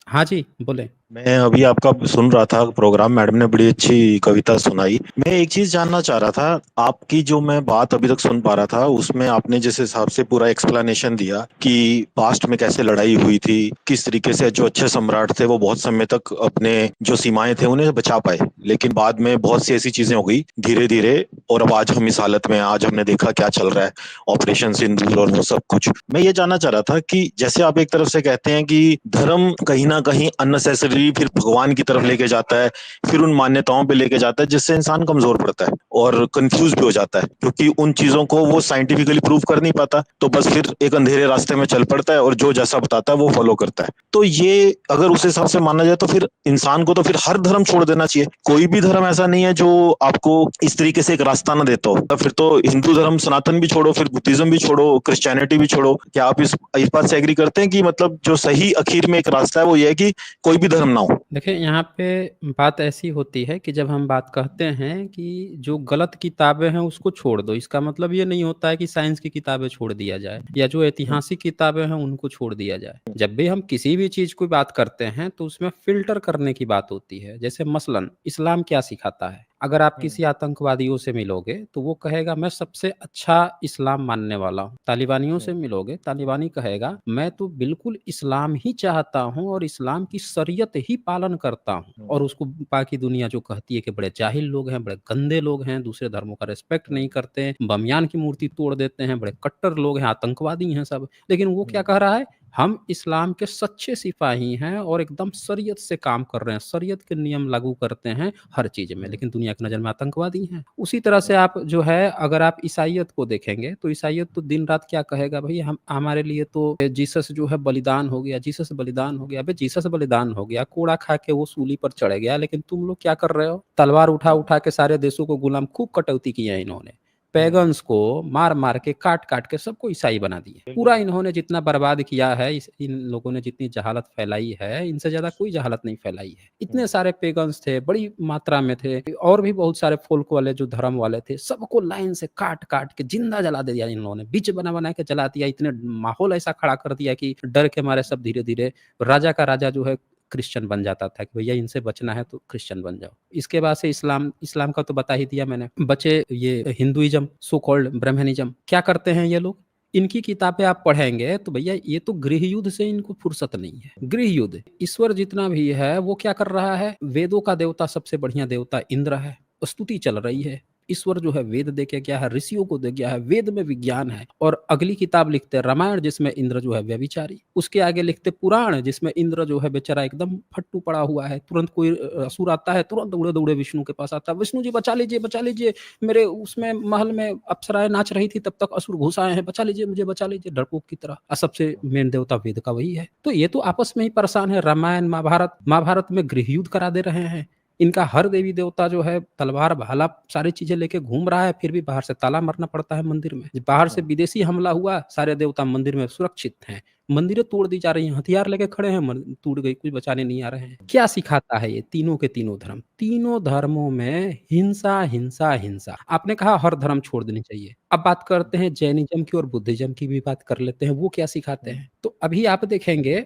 हाँ जी, बोलें। मैं अभी आपका सुन रहा था प्रोग्राम। मैडम ने बड़ी अच्छी कविता सुनाई। मैं एक चीज जानना चाह रहा था, आपकी जो मैं बात अभी तक सुन पा रहा था उसमें आपने जिस हिसाब से पूरा एक्सप्लेनेशन दिया कि पास्ट में कैसे लड़ाई हुई थी, किस तरीके से जो अच्छे सम्राट थे वो बहुत समय तक अपने जो सीमाएं थे उन्हें बचा पाए, लेकिन बाद में बहुत सी ऐसी चीजें हो गई धीरे धीरे। और अब आज हम इस हालत में हैं। आज हमने देखा क्या चल रहा है, ऑपरेशन सिंदूर और वो सब कुछ। मैं ये जानना चाह रहा था कि जैसे आप एक तरफ से कहते हैं कि धर्म कहीं ना कहीं अननेसेसरी फिर भगवान की तरफ लेके जाता है, फिर उन मान्यताओं पे लेके जाता है जिससे इंसान कमजोर पड़ता है और कंफ्यूज भी हो जाता है, क्योंकि उन चीजों को वो साइंटिफिकली प्रूव कर नहीं पाता, तो बस फिर एक अंधेरे रास्ते में चल पड़ता है और जो जैसा बताता है वो फॉलो करता है। तो ये अगर उस हिसाब से माना जाए तो फिर इंसान को तो फिर हर धर्म छोड़ देना चाहिए। कोई भी धर्म ऐसा नहीं है जो आपको इस तरीके से एक रास्ता ना देता हो। तो फिर तो हिंदू धर्म सनातन भी छोड़ो, फिर बुद्धिज्म भी छोड़ो, क्रिश्चियनिटी भी छोड़ो। क्या आप इस बात से एग्री करते हैं कि मतलब जो सही आखिर में एक रास्ता है वो ये है कि कोई भी धर्म ना हो? देखिए, यहाँ पे बात ऐसी होती है कि जब हम बात कहते हैं कि जो गलत किताबें हैं उसको छोड़ दो, इसका मतलब ये नहीं होता है कि साइंस की किताबें छोड़ दिया जाए या जो ऐतिहासिक किताबें हैं उनको छोड़ दिया जाए। जब भी हम किसी भी चीज़ की बात करते हैं तो उसमें फ़िल्टर करने की बात होती है। जैसे मसलन इस्लाम क्या सिखाता है? अगर आप किसी आतंकवादियों से मिलोगे तो वो कहेगा मैं सबसे अच्छा इस्लाम मानने वाला हूँ। तालिबानियों से मिलोगे, तालिबानी कहेगा मैं तो बिल्कुल इस्लाम ही चाहता हूँ और इस्लाम की शरीयत ही पालन करता हूँ। और उसको बाकी दुनिया जो कहती है कि बड़े जाहिल लोग हैं, बड़े गंदे लोग हैं, दूसरे धर्मों का रिस्पेक्ट नहीं करते हैं, बमियान की मूर्ति तोड़ देते हैं, बड़े कट्टर लोग हैं, आतंकवादी हैं सब। लेकिन वो क्या कह रहा है? हम इस्लाम के सच्चे सिपाही हैं और एकदम शरीयत से काम कर रहे हैं, शरीयत के नियम लागू करते हैं हर चीज़ में, लेकिन दुनिया की नज़र में आतंकवादी हैं। उसी तरह से आप जो है अगर आप ईसाइयत को देखेंगे, तो ईसाइयत तो दिन-रात क्या कहेगा भई हम हमारे लिए तो जीसस जो है बलिदान हो गया, जीसस बलिदान हो गया। अबे जीसस बलिदान हो गया, कोड़ा खा के वो सूली पर चढ़ गया, लेकिन तुम लोग क्या कर रहे हो? तलवार उठा-उठा के सारे देशों को गुलाम खूब कटौती की है इन्होंने। पैगन्स को मार-मार के, काट-काट के सबको ईसाई बना दिए। पूरा इन्होंने जितना बर्बाद किया है, इन लोगों ने जितनी जहालत फैलाई है, इनसे ज़्यादा कोई जहालत नहीं फैलाई है। इतने सारे पैगन्स थे, बड़ी मात्रा में थे और भी बहुत सारे फ़ोल्क वाले जो धर्म वाले थे, सबको लाइन से काट-काट के जिंदा जला दिया इन लोगों ने। बिच बना-बना के जला दिया, इतने माहौल ऐसा खड़ा कर दिया कि डर के मारे सब धीरे-धीरे राजा का राजा जो है क्रिश्चियन बन जाता था कि भैया इनसे बचना है तो क्रिश्चियन बन जाओ। इसके बाद से इस्लाम इस्लाम का तो बता ही दिया मैंने। बचे ये हिंदुइज़्म, सो कॉल्ड ब्राह्मणिज़्म। क्या करते हैं ये लोग? इनकी किताबें आप पढ़ेंगे तो भैया ये तो गृह युद्ध से इनको फुर्सत नहीं है। गृह युद्ध, ईश्वर जितना भी है वो क्या कर रहा है? वेदों का देवता सबसे बढ़िया देवता इंद्र है। स्तुति चल रही है। ईश्वर जो है वेद दे के गया है, ऋषियों को दे गया है, वेद में विज्ञान है। और अगली किताब लिखते हैं रामायण जिसमें इंद्र जो है व्यभिचारी। उसके आगे लिखते पुराण जिसमें इंद्र जो है बेचारा एकदम फट्टू पड़ा हुआ है। तुरंत कोई असुर आता है, तुरंत दौड़े-दौड़े विष्णु के पास आता है, "विष्णु जी बचा लीजिए, मेरे उसमें महल में अप्सराएँ नाच रही थी तब तक असुर घुस आए हैं, बचा लीजिए मुझे, बचा लीजिए" डरपोक की तरह। सबसे मेन देवता वेद का वही है। तो ये तो आपस में ही परेशान है। रामायण, महाभारत में गृह युद्ध करा दे रहे हैं। इनका हर देवी देवता जो है तलवार भाला सारी चीजें लेके घूम रहा है, फिर भी बाहर से ताला मारना पड़ता है मंदिर में। बाहर से विदेशी हमला हुआ, सारे देवता मंदिर में सुरक्षित हैं। मंदिरें तोड़ दी जा रही हैं, हथियार लेके खड़े हैं, टूट गई, कुछ बचाने नहीं आ रहे हैं। क्या सिखाता है ये तीनों के तीनों धर्म? तीनों धर्मों में हिंसा, हिंसा, हिंसा। आपने कहा हर धर्म छोड़ देनी चाहिए। अब बात करते हैं जैनिज्म की और बुद्धिज्म की भी बात कर लेते हैं, वो क्या सिखाते हैं? तो अभी आप देखेंगे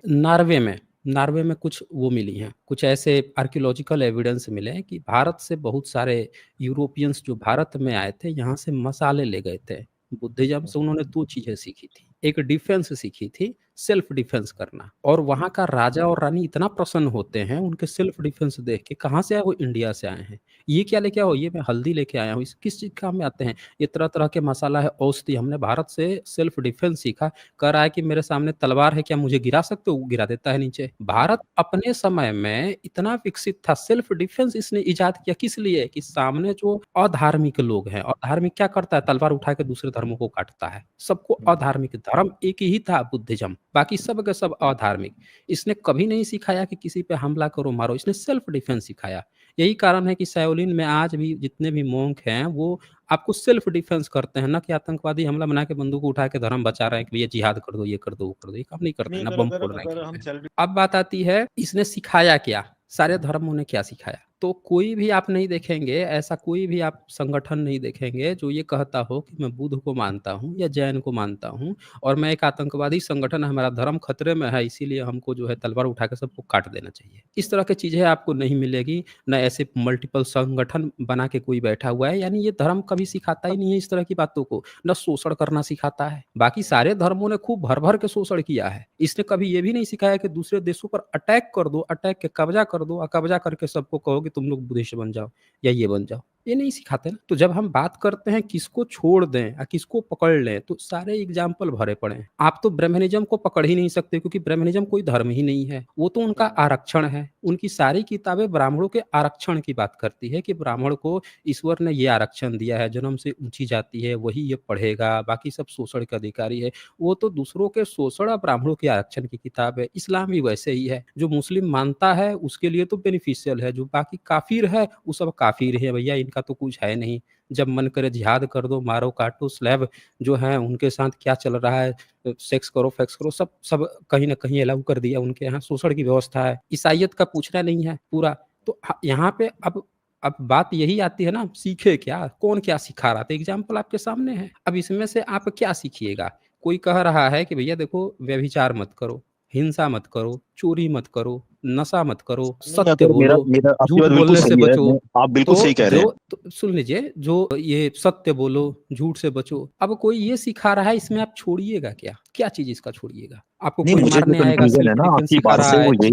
नॉर्वे में कुछ वो मिली हैं, कुछ ऐसे आर्कियोलॉजिकल एविडेंस मिले हैं कि भारत से बहुत सारे यूरोपियंस जो भारत में आए थे, यहाँ से मसाले ले गए थे। बुद्धिज़्म से उन्होंने 2 चीज़ें सीखी थी। एक डिफेंस सीखी थी, सेल्फ डिफेंस करना, और वहाँ का राजा और रानी इतना प्रसन्न होते हैं उनके सेल्फ डिफेंस देख के, कहाँ से आए? वो इंडिया से आए हैं। ये क्या लेके आओ? ये मैं हल्दी लेके आया हूँ। इस किस चीज़ काम में आते हैं? ये तरह-तरह के मसाला है, औषधि। हमने भारत से सेल्फ डिफेंस सीखा। कह रहा है कि मेरे सामने तलवार है, क्या मुझे गिरा सकते हो? वो गिरा देता है नीचे। भारत अपने समय में इतना विकसित था, सेल्फ डिफेंस इसने इजाद किया किस लिए? कि सामने जो अधार्मिक लोग हैं, अधार्मिक क्या करता है? तलवार उठा के दूसरे धर्मों को काटता है। सबको अधार्मिक, धर्म एक ही था बुद्धिज़्म, बाकी सब के सब अधार्मिक। इसने कभी नहीं सिखाया कि किसी पे हमला करो, मारो, इसने सेल्फ डिफेंस सिखाया। यही कारण है कि शाओलिन में आज भी जितने भी मोंक हैं, वो आपको सेल्फ डिफेंस करते हैं, ना कि आतंकवादी हमला बना के बंदूक उठा के धर्म बचा रहे हैं कि भैया जिहाद कर दो, ये कर दो, वो कर दो। ये काम नहीं करते नहीं, हैं, ना अगर बम अगर फोड़ रहे हैं अगर कहीं हम पे। सेल्फ अब बात आती है इसने सिखाया क्या? सारे धर्मों ने क्या सिखाया? तो कोई भी आप नहीं देखेंगे, ऐसा कोई भी आप संगठन नहीं देखेंगे जो ये कहता हो कि मैं बुद्ध को मानता हूँ या जैन को मानता हूँ और मैं एक आतंकवादी संगठन है, हमारा धर्म खतरे में है, इसीलिए हमको जो है तलवार उठा के सबको काट देना चाहिए। इस तरह की चीज़ें आपको नहीं मिलेगी, ना ऐसे मल्टीपल संगठन बना के कोई बैठा हुआ है, यानी ये धर्म कभी सिखाता ही नहीं है इस तरह की बातों को, ना शोषण करना सिखाता है। बाकी सारे धर्मों ने खूब भर-भर के शोषण किया है। इसने कभी ये भी नहीं सिखाया कि दूसरे देशों पर अटैक कर दो, अटैक के कब्ज़ा कर दो और कब्ज़ा करके सबको कहो कि तुम लोग बुद्धिस्ट बन जाओ या ये बन जाओ। ये नहीं सिखाते ना। तो जब हम बात करते हैं किसको छोड़ दें किसको पकड़ लें, तो सारे एग्ज़ाम्पल भरे पड़े हैं। आप तो ब्रह्मनिज़्म को पकड़ ही नहीं सकते क्योंकि ब्रह्मनिज़्म कोई धर्म ही नहीं है। वो तो उनका आरक्षण है। उनकी सारी किताबें ब्राह्मणों के आरक्षण की बात करती है कि ब्राह्मण को ईश्वर ने ये आरक्षण दिया है, जन्म से ऊँची जाति है, वही ये पढ़ेगा, बाकी सब शोषण के अधिकारी है। वो तो दूसरों के शोषण और ब्राह्मणों के आरक्षण की किताब है। इस्लाम भी वैसे ही है। जो मुस्लिम मानता है उसके लिए तो बेनिफिशियल है, जो बाकी काफ़िर है वो सब काफ़िर है भैया, इनका तो कुछ है नहीं। जब मन करे जिहाद कर दो, मारो काटो, स्लैब जो हैं उनके साथ क्या चल रहा है, सेक्स करो, फैक्स करो, सब सब कहीं न कहीं अलाउ कर दिया उनके यहाँ, शोषण की व्यवस्था है। ईसाइयत का पूछना नहीं है पूरा। तो यहाँ पे अब बात यही आती है ना, सीखे क्या? कौन क्या सिखा रहा था? एग्ज़ाम्पल आपके सामने है। अब इसमें से आप क्या सीखिएगा? कोई कह रहा है कि भैया देखो व्यभिचार मत करो, हिंसा मत करो, चोरी मत करो, नशा मत करो, नहीं, सत्य अगर मेरा बोलो, मेरा आपकी झूठ बात बिल्कुल बोलने से सही है, बचो। मैं आप बिल्कुल सही तो कह रहे हैं। सुन लीजिए, जो ये सत्य बोलो, झूठ से बचो, अब कोई ये सिखा रहा है, इसमें आप छोड़िएगा क्या? क्या चीज़ इसका छोड़िएगा? आपको नहीं, कोई मुझे जो मारने आएगा, कंफ्यूजन है सेल्फ ना डिफेंस आपकी सिखा बात से रहा है, वो यही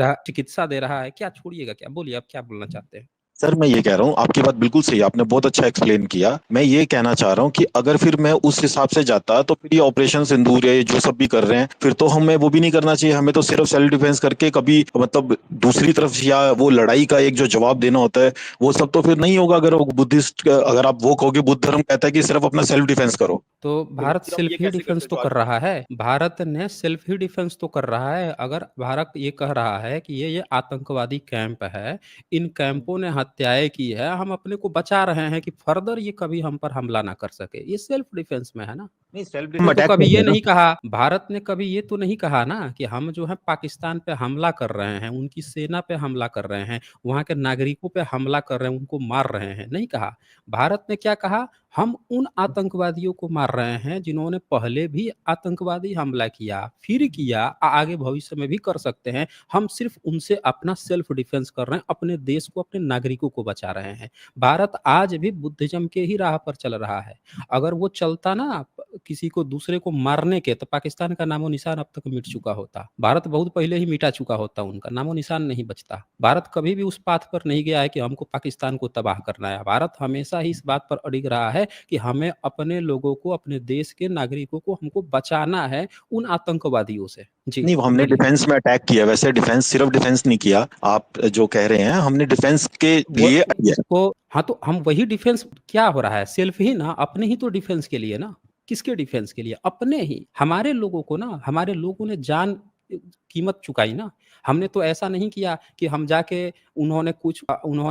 है। चिकित्सा दे रहा है, क्या छोड़िएगा क्या? बोलिए आप क्या बोलना चाहते हैं? सर मैं ये कह रहा हूँ, आपकी बात बिल्कुल सही है, आपने बहुत अच्छा एक्सप्लेन किया। मैं ये कहना चाह रहा हूँ कि अगर फिर मैं उस हिसाब से जाता तो फिर ये ऑपरेशन सिंदूर है, ये जो सब भी कर रहे हैं, फिर तो हमें वो भी नहीं करना चाहिए। हमें तो सिर्फ सेल्फ डिफेंस करके कभी मतलब दूसरी तरफ या वो लड़ाई का एक जो जवाब देना होता है वो सब तो फिर नहीं होगा। अगर बुद्धिस्ट, अगर आप वो कहोगे बुद्ध धर्म कहता है कि सिर्फ अपना सेल्फ डिफेंस करो, तो तो भारत फिर हम सेल्फ ये ही कैसे कर डिफेंस सकते तो जो कर आर्ग्यूमेंट रहा कर है। रहे हैं। भारत ने सेल्फ ही डिफेंस तो कर रहा है। अगर भारत ये कह रहा है कि ये आतंकवादी कैंप है, इन कैंपों ने हत्याएँ की है, हम अपने को बचा रहे हैं कि फर्दर ये कभी हम पर हमला ना कर सके। ये सेल्फ डिफेंस में है ना। नहीं, सेल्फ ने हम तो अटैक कभी कर रहे ये हैं ना। नहीं कहा, भारत ने कभी ये तो नहीं कहा ना कि हम जो है पाकिस्तान पे हमला कर रहे हैं, उनकी सेना पे हमला कर रहे हैं, वहाँ के नागरिकों पे हमला कर रहे हैं, उनको मार रहे हैं, नहीं कहा। भारत ने क्या कहा, हम उन आतंकवादियों को मार रहे हैं जिन्होंने पहले भी आतंकवादी हमला किया, फिर किया, आगे भविष्य में भी कर सकते हैं। हम सिर्फ उनसे अपना सेल्फ डिफेंस कर रहे हैं, अपने देश को, अपने नागरिकों को बचा रहे हैं। भारत आज भी बुद्धिज़्म के ही राह पर चल रहा है। अगर वो चलता ना किसी को दूसरे को मारने के, तो पाकिस्तान का नामो-निशान अब तक मिट चुका होता। भारत बहुत पहले ही मिटा चुका होता, उनका नामो-निशान नहीं बचता। भारत कभी भी उस पाथ पर नहीं गया है कि हमको पाकिस्तान को तबाह करना है। भारत हमेशा ही इस बात पर अडिग रहा है कि हमें अपने लोगों को, अपने देश के नागरिकों को हमको बचाना है उन आतंकवादियों से। जी, नहीं, हमने बोलिए। डिफेंस में अटैक किया, वैसे डिफेंस सिर्फ डिफेंस नहीं किया। आप जो कह रहे हैं हमने डिफेंस के वो लिए किया। उसको हाँ, तो हम वही डिफेंस क्या हो रहा है? सेल्फ ही ना, अपने ही तो डिफेंस के लिए ना। किसके डिफेंस के लिए? अपने ही। हमारे लोगों को ना, हमारे लोगों ने जान कीमत चुकाई ना। हमने तो ऐसा नहीं किया कि हम जाके उन्होंने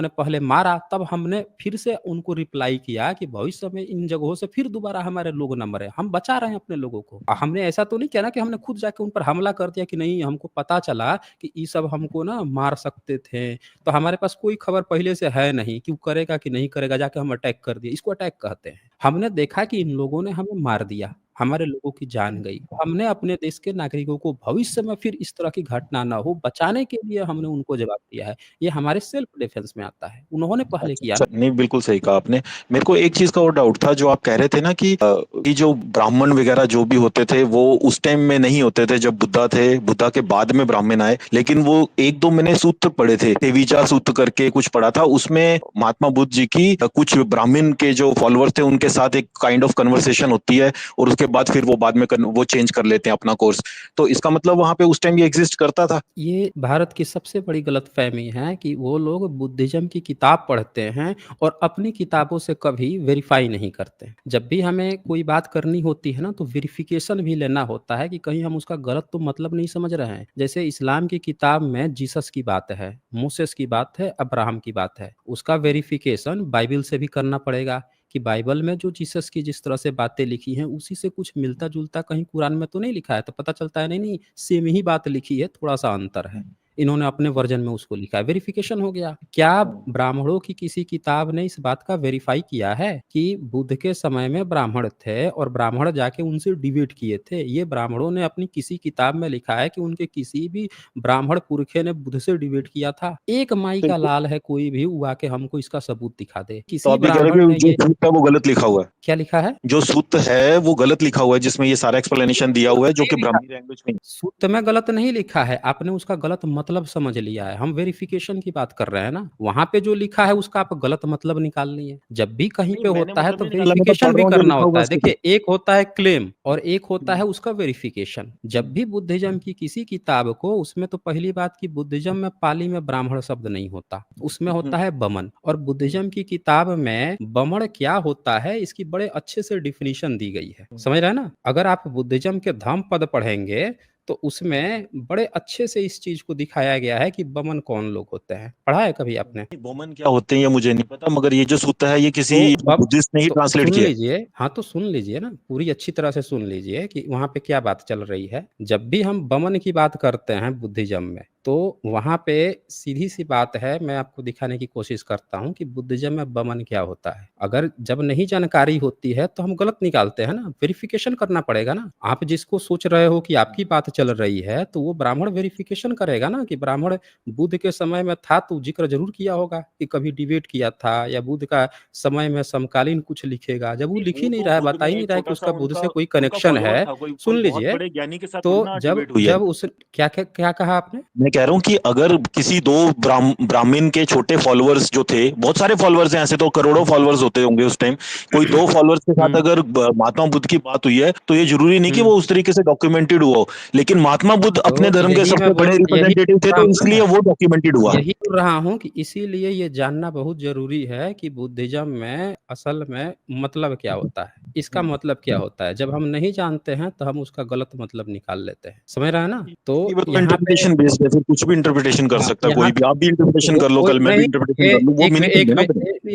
पहले मारा, तब हमने फिर से उनको रिप्लाई किया कि भविष्य में इन जगहों से फिर दोबारा हमारे लोग ना मरे। हम बचा रहे हैं अपने लोगों को। हमने ऐसा तो नहीं किया ना कि हमने खुद जाके उन पर हमला कर दिया कि नहीं, हमको पता चला कि ये सब हमको ना मार सकते थे। तो हमारे पास कोई खबर पहले से है नहीं कि वो करेगा कि नहीं करेगा, जाके हम अटैक कर दिए, इसको अटैक कहते हैं। हमने देखा कि इन लोगों ने हमें मार दिया, हमारे लोगों की जान गई। हमने अपने देश के नागरिकों को भविष्य में फिर इस तरह की घटना ना हो, बचाने के लिए हमने उनको जवाब दिया है। ये हमारे सेल्फ डिफेंस में आता है। उन्होंने पहले अच्छा किया अच्छा, ना। नहीं बिल्कुल सही कहा आपने। मेरे को एक चीज का और डाउट था, जो आप कह रहे थे ना कि कि जो ब्राह्मण वगैरह जो भी होते थे वो उस टाइम में नहीं होते थे जब बुद्धा थे, बुद्धा के बाद में ब्राह्मण आए। लेकिन वो एक दो मैंने सूत्र पढ़े थे, तेविचा सूत्र करके कुछ पढ़ा था, उसमें महात्मा बुद्ध जी की कुछ ब्राह्मण के जो फॉलोअर्स थे उनके साथ एक काइंड ऑफ कन्वर्सेशन होती है, और उसके बाद फिर वो बाद में वो चेंज कर लेते हैं अपना कोर्स। तो इसका मतलब वहां पे उस टाइम ये एग्जिस्ट करता था। ये भारत की सबसे बड़ी गलतफ़हमी है कि वो लोग बुद्धिज़्म की किताब पढ़ते हैं और अपनी किताबों से कभी वेरीफ़ाई नहीं करते। जब भी हमें कोई बात करनी होती है ना, तो वेरिफ़िकेशन भी लेना होता है कि कहीं हम उसका गलत तो मतलब नहीं समझ रहे हैं। जैसे इस्लाम की किताब में जीसस की बात है, मूसेस की बात है, अब्राहम की बात है। उसका वेरिफ़िकेशन बाइबल से भी करना पड़ेगा कि बाइबल में जो जीसस की जिस तरह से बातें लिखी हैं, उसी से कुछ मिलता-जुलता कहीं कुरान में तो नहीं लिखा है। तो पता चलता है नहीं, नहीं सेम ही बात लिखी है, थोड़ा-सा अंतर है। इन्होंने अपने वर्जन में उसको लिखा है, वेरिफिकेशन हो गया। क्या ब्राह्मणों की किसी किताब ने इस बात का वेरीफाई किया है कि बुद्ध के समय में ब्राह्मण थे और ब्राह्मण जाके उनसे डिबेट किए थे? ये ब्राह्मणों ने अपनी किसी किताब में लिखा है कि उनके किसी भी ब्राह्मण पुरखे ने बुद्ध से डिबेट किया था? एक माई का तो, लाल है कोई भी, वो आके हमको इसका सबूत दिखा दे। तो किसी आप ये कह रहे ब्राह्मण हो ने कि जो ये सूत्र है वो गलत लिखा हुआ है? क्या लिखा है? जो सूत्र है वो गलत लिखा हुआ है, जिसमें ये सारा एक्सप्लेनेशन दिया हुआ है, जो नहीं कि लिखा, ब्राह्मणी लैंग्वेज में। सूत्र में गलत नहीं लिखा है, आपने उसका गलत मतलब समझ लिया है। हम वेरिफिकेशन की बात कर रहे हैं ना, वहां पे जो लिखा है उसका आप गलत मतलब निकाल लिए। जब भी कहीं नहीं, पे मैंने होता है मतलब तो नहीं निकाला, मैं तो वेरिफिकेशन पढ़ भी रहा हूँ जो करना लिखा होता हुआ है है। उसके देखिए, एक होता है क्लेम और एक होता हम्म, है उसका वेरिफिकेशन। जब भी बुद्धिज्म की किसी किताब को, उसमें तो पहली बात की बुद्धिज्म में पाली में ब्राह्मण शब्द नहीं होता, उसमें होता हम्म, है बमन। और बुद्धिज्म की किताब में बमण क्या होता है इसकी बड़े अच्छे से डिफिनीशन दी गई है, समझ रहे हैं ना? अगर आप बुद्धिज्म के धम्म पद पढ़ेंगे तो उसमें बड़े अच्छे से इस चीज को दिखाया गया है कि बमन कौन लोग होते हैं। पढ़ा है कभी आपने? नहीं, बोमन क्या होते हैं ये मुझे नहीं पता, मगर ये जो सूत्र है ये किसी तो बम बुद्धिस्ट ने ही तो ट्रांसलेट सुन किया है। लीजिए, हाँ तो सुन लीजिए ना, पूरी अच्छी तरह से सुन लीजिए कि वहां पे क्या बात चल रही है। जब भी हम बमन की बात करते हैं बुद्धिज्म में, तो वहां पे सीधी सी बात है, मैं आपको दिखाने की कोशिश करता हूँ कि बुद्धिज्म में बमन क्या होता है। अगर जब नहीं जानकारी होती है तो हम गलत निकालते हैं ना, वेरिफिकेशन करना पड़ेगा ना। आप जिसको सोच रहे हो कि आपकी बात चल रही है, तो वो ब्राह्मण वेरिफिकेशन करेगा ना कि ब्राह्मण बुद्ध के समय में था, तो जिक्र जरूर किया होगा कि कभी डिबेट किया था, या बुद्ध का समय में समकालीन कुछ लिखेगा। जब वो नहीं, लिख ही वो नहीं तो रहा है, बुद्ध बता में ही नहीं एक रहा है कि छोटा सा उसका बुद्ध उनका से कोई उनका कनेक्शन फॉलोअर है, था, कोई सुन कोई बहुत लीजिए। बड़े ज्ञानी के साथ थोड़ी तो ना जब डिबेट हुई है। जब उस क्या क्या क्या कहा आपने? मैं कह रहा हूँ कि अगर किसी दो ब्राह्मण के छोटे फॉलोअर्स जो थे, बहुत सारे फॉलोअर्स हैं, ऐसे तो करोड़ों फॉलोअर्स होते होंगे उस टाइम, कोई दो फॉलोअर्स के साथ हम्म अगर महात्मा बुद्ध की बात हुई है, तो ये जरूरी नहीं कि हम्म वो उस तरीके से डॉक्यूमेंटेड हुआ हो। लेकिन महात्मा बुद्ध अपने तो धर्म के सबसे बड़े यही रिप्रेजेंटेटिव बोल थे, रहा तो हूँ इसलिए ना, वो डॉक्यूमेंटेड हुआ। यही बोल रहा हूँ कि इसीलिए ये जानना बहुत जरूरी है कि बुद्धिज्म में असल में मतलब क्या होता है, इसका मतलब क्या होता है। जब हम नहीं जानते हैं तो हम उसका गलत मतलब निकाल लेते हैं, समझ रहे हैं ना? तो नहीं, वो तो यहाँ पे, इंटरप्रिटेशन बेस्ड है, फिर कुछ भी इंटरप्रिटेशन कर हाँ सकता है यहाँ कोई भी, आप भी इंटरप्रिटेशन वो कर लो, कोई कल मैं भी नहीं, इंटरप्रिटेशन कर लूँ, वो मीनिंग नहीं है ना फिर।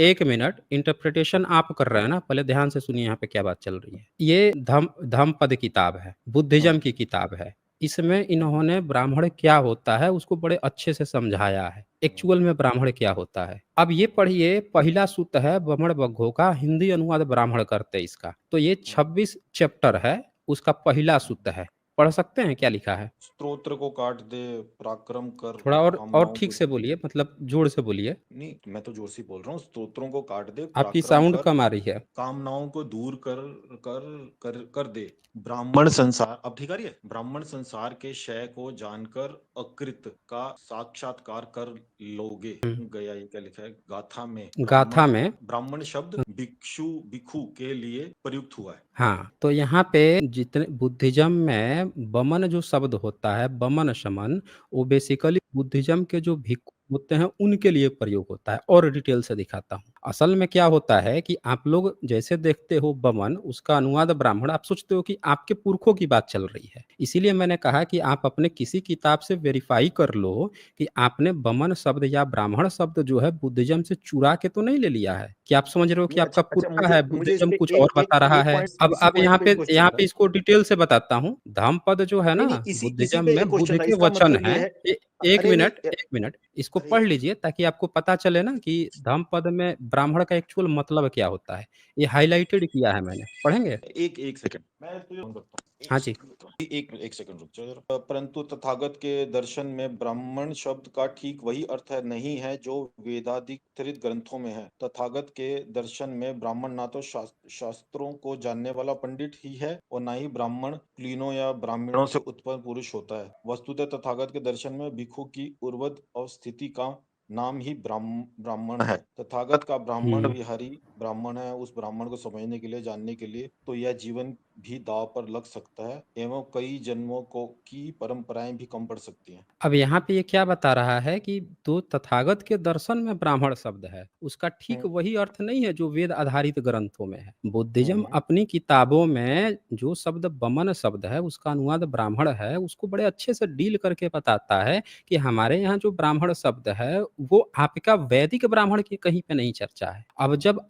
एक मिनट इंटरप्रिटेशन आप कर रहे हैं ना, पहले ध्यान से सुनिए यहाँ पे क्या बात चल रही है। ये धम्मपद किताब है, बुद्धिज्म की किताब है। इसमें इन्होंने ब्राह्मण क्या होता है उसको बड़े अच्छे से समझाया है, एक्चुअल में ब्राह्मण क्या होता है। अब ये पढ़िए, पहला सूत्र है बमण बग्घो का, हिंदी अनुवाद ब्राह्मण करते इसका। तो ये 26 चैप्टर है, उसका पहला सूत्र है। पढ़ सकते हैं क्या लिखा है? स्तोत्र को काट दे, पराक्रम कर, थोड़ा और कामनाओं ठीक को। से बोलिए, मतलब जोर से बोलिए। नहीं, मैं तो जोर से बोल रहा हूँ, स्तोत्रों को काट दे, आपकी पराक्रम साउंड कर, कम आ रही है। कामनाओं को दूर कर कर कर दे, ब्राह्मण संसार, अब ठीक आ रही है, ब्राह्मण संसार के क्षय को जानकर अकृत का साक्षात्कार कर लोगे। गया, ये क्या लिखा है गाथा में? गाथा ब्राह्मण, में, ब्राह्मण शब्द भिक्षु भिक्षु के लिए प्रयुक्त हुआ है। हाँ तो यहाँ पे जितने बुद्धिज्म में बमन जो शब्द होता है, बमन शमन, वो बेसिकली बुद्धिज्म के जो भिक्खु होते हैं उनके लिए प्रयोग होता है। और डिटेल से दिखाता हूँ। असल में क्या होता है कि आप लोग जैसे देखते हो बमन, उसका अनुवाद ब्राह्मण, आप सोचते हो कि आपके पुरखों की बात चल रही है। इसीलिए मैंने कहा कि आप अपने किसी किताब से वेरीफाई कर लो कि आपने बमन शब्द या ब्राह्मण शब्द जो है बुद्धिज्म से चुरा के तो नहीं ले लिया है, कि आप समझ रहे हो नहीं, कि आपका अच्छा अच्छा, पुरखा मुझे है, मुझे इस बुद्धिज्म पे कुछ और एक एक बता रहा एक है। पॉइंट, अब इसी अब पॉइंट पे एक क्वेश्चन यहाँ था। पे इसको डिटेल से बताता हूँ। धम्मपद जो है नहीं ना, नहीं, इसी इसी बुद्धिज्म पे एक में बुद्ध क्वेश्चन था, के इसका वचन मतलब है। ये है। अरे नहीं, एक मिनट, इसको अरे पढ़ लीजिए ताकि आपको पता चले ना कि धम्मपद में ब्राह्मण का एक्चुअल मतलब क्या होता है। ये हाईलाइटेड किया है मैंने, पढ़ेंगे? एक एक सेकंड, मैं तो ये करता हूँ, हाँ एक जी। सेकंड रुक जाओ। एक सेकंड रुक जाओ जरा। परंतु तथागत के दर्शन में ब्राह्मण शब्द का ठीक वही अर्थ नहीं है जो वेदाधिकृत ग्रंथों में है। तथागत के दर्शन में ब्राह्मण ना तो शास्त्रों को जानने वाला पंडित ही है, और ना ही ब्राह्मण कुलीनों या ब्राह्मणों से उत्पन्न पुरुष होता है। वस्तुतः तथागत के दर्शन में भिक्षु की उर्वद अवस्थिति का नाम ही ब्राह्मण है। तथागत का ब्राह्मण हम्म विहारी ब्राह्मण है। उस ब्राह्मण को समझने के लिए, जानने के लिए तो यह जीवन भी दांव पर लग सकता है, एवं कई जन्मों को की परंपराएं भी कम पड़ सकती हैं। अब यहाँ पे ये क्या बता रहा है कि तो तथागत के दर्शन में ब्राह्मण शब्द है, उसका ठीक हम्म वही अर्थ नहीं है जो वेद आधारित ग्रंथों में है। बुद्धिज्म हम्म अपनी किताबों में जो शब्द बमन शब्द है उसका अनुवाद ब्राह्मण है, उसको बड़े अच्छे से डील करके बताता है कि हमारे यहाँ जो ब्राह्मण शब्द है वो आपका वैदिक ब्राह्मण की कहीं पे नहीं चर्चा है।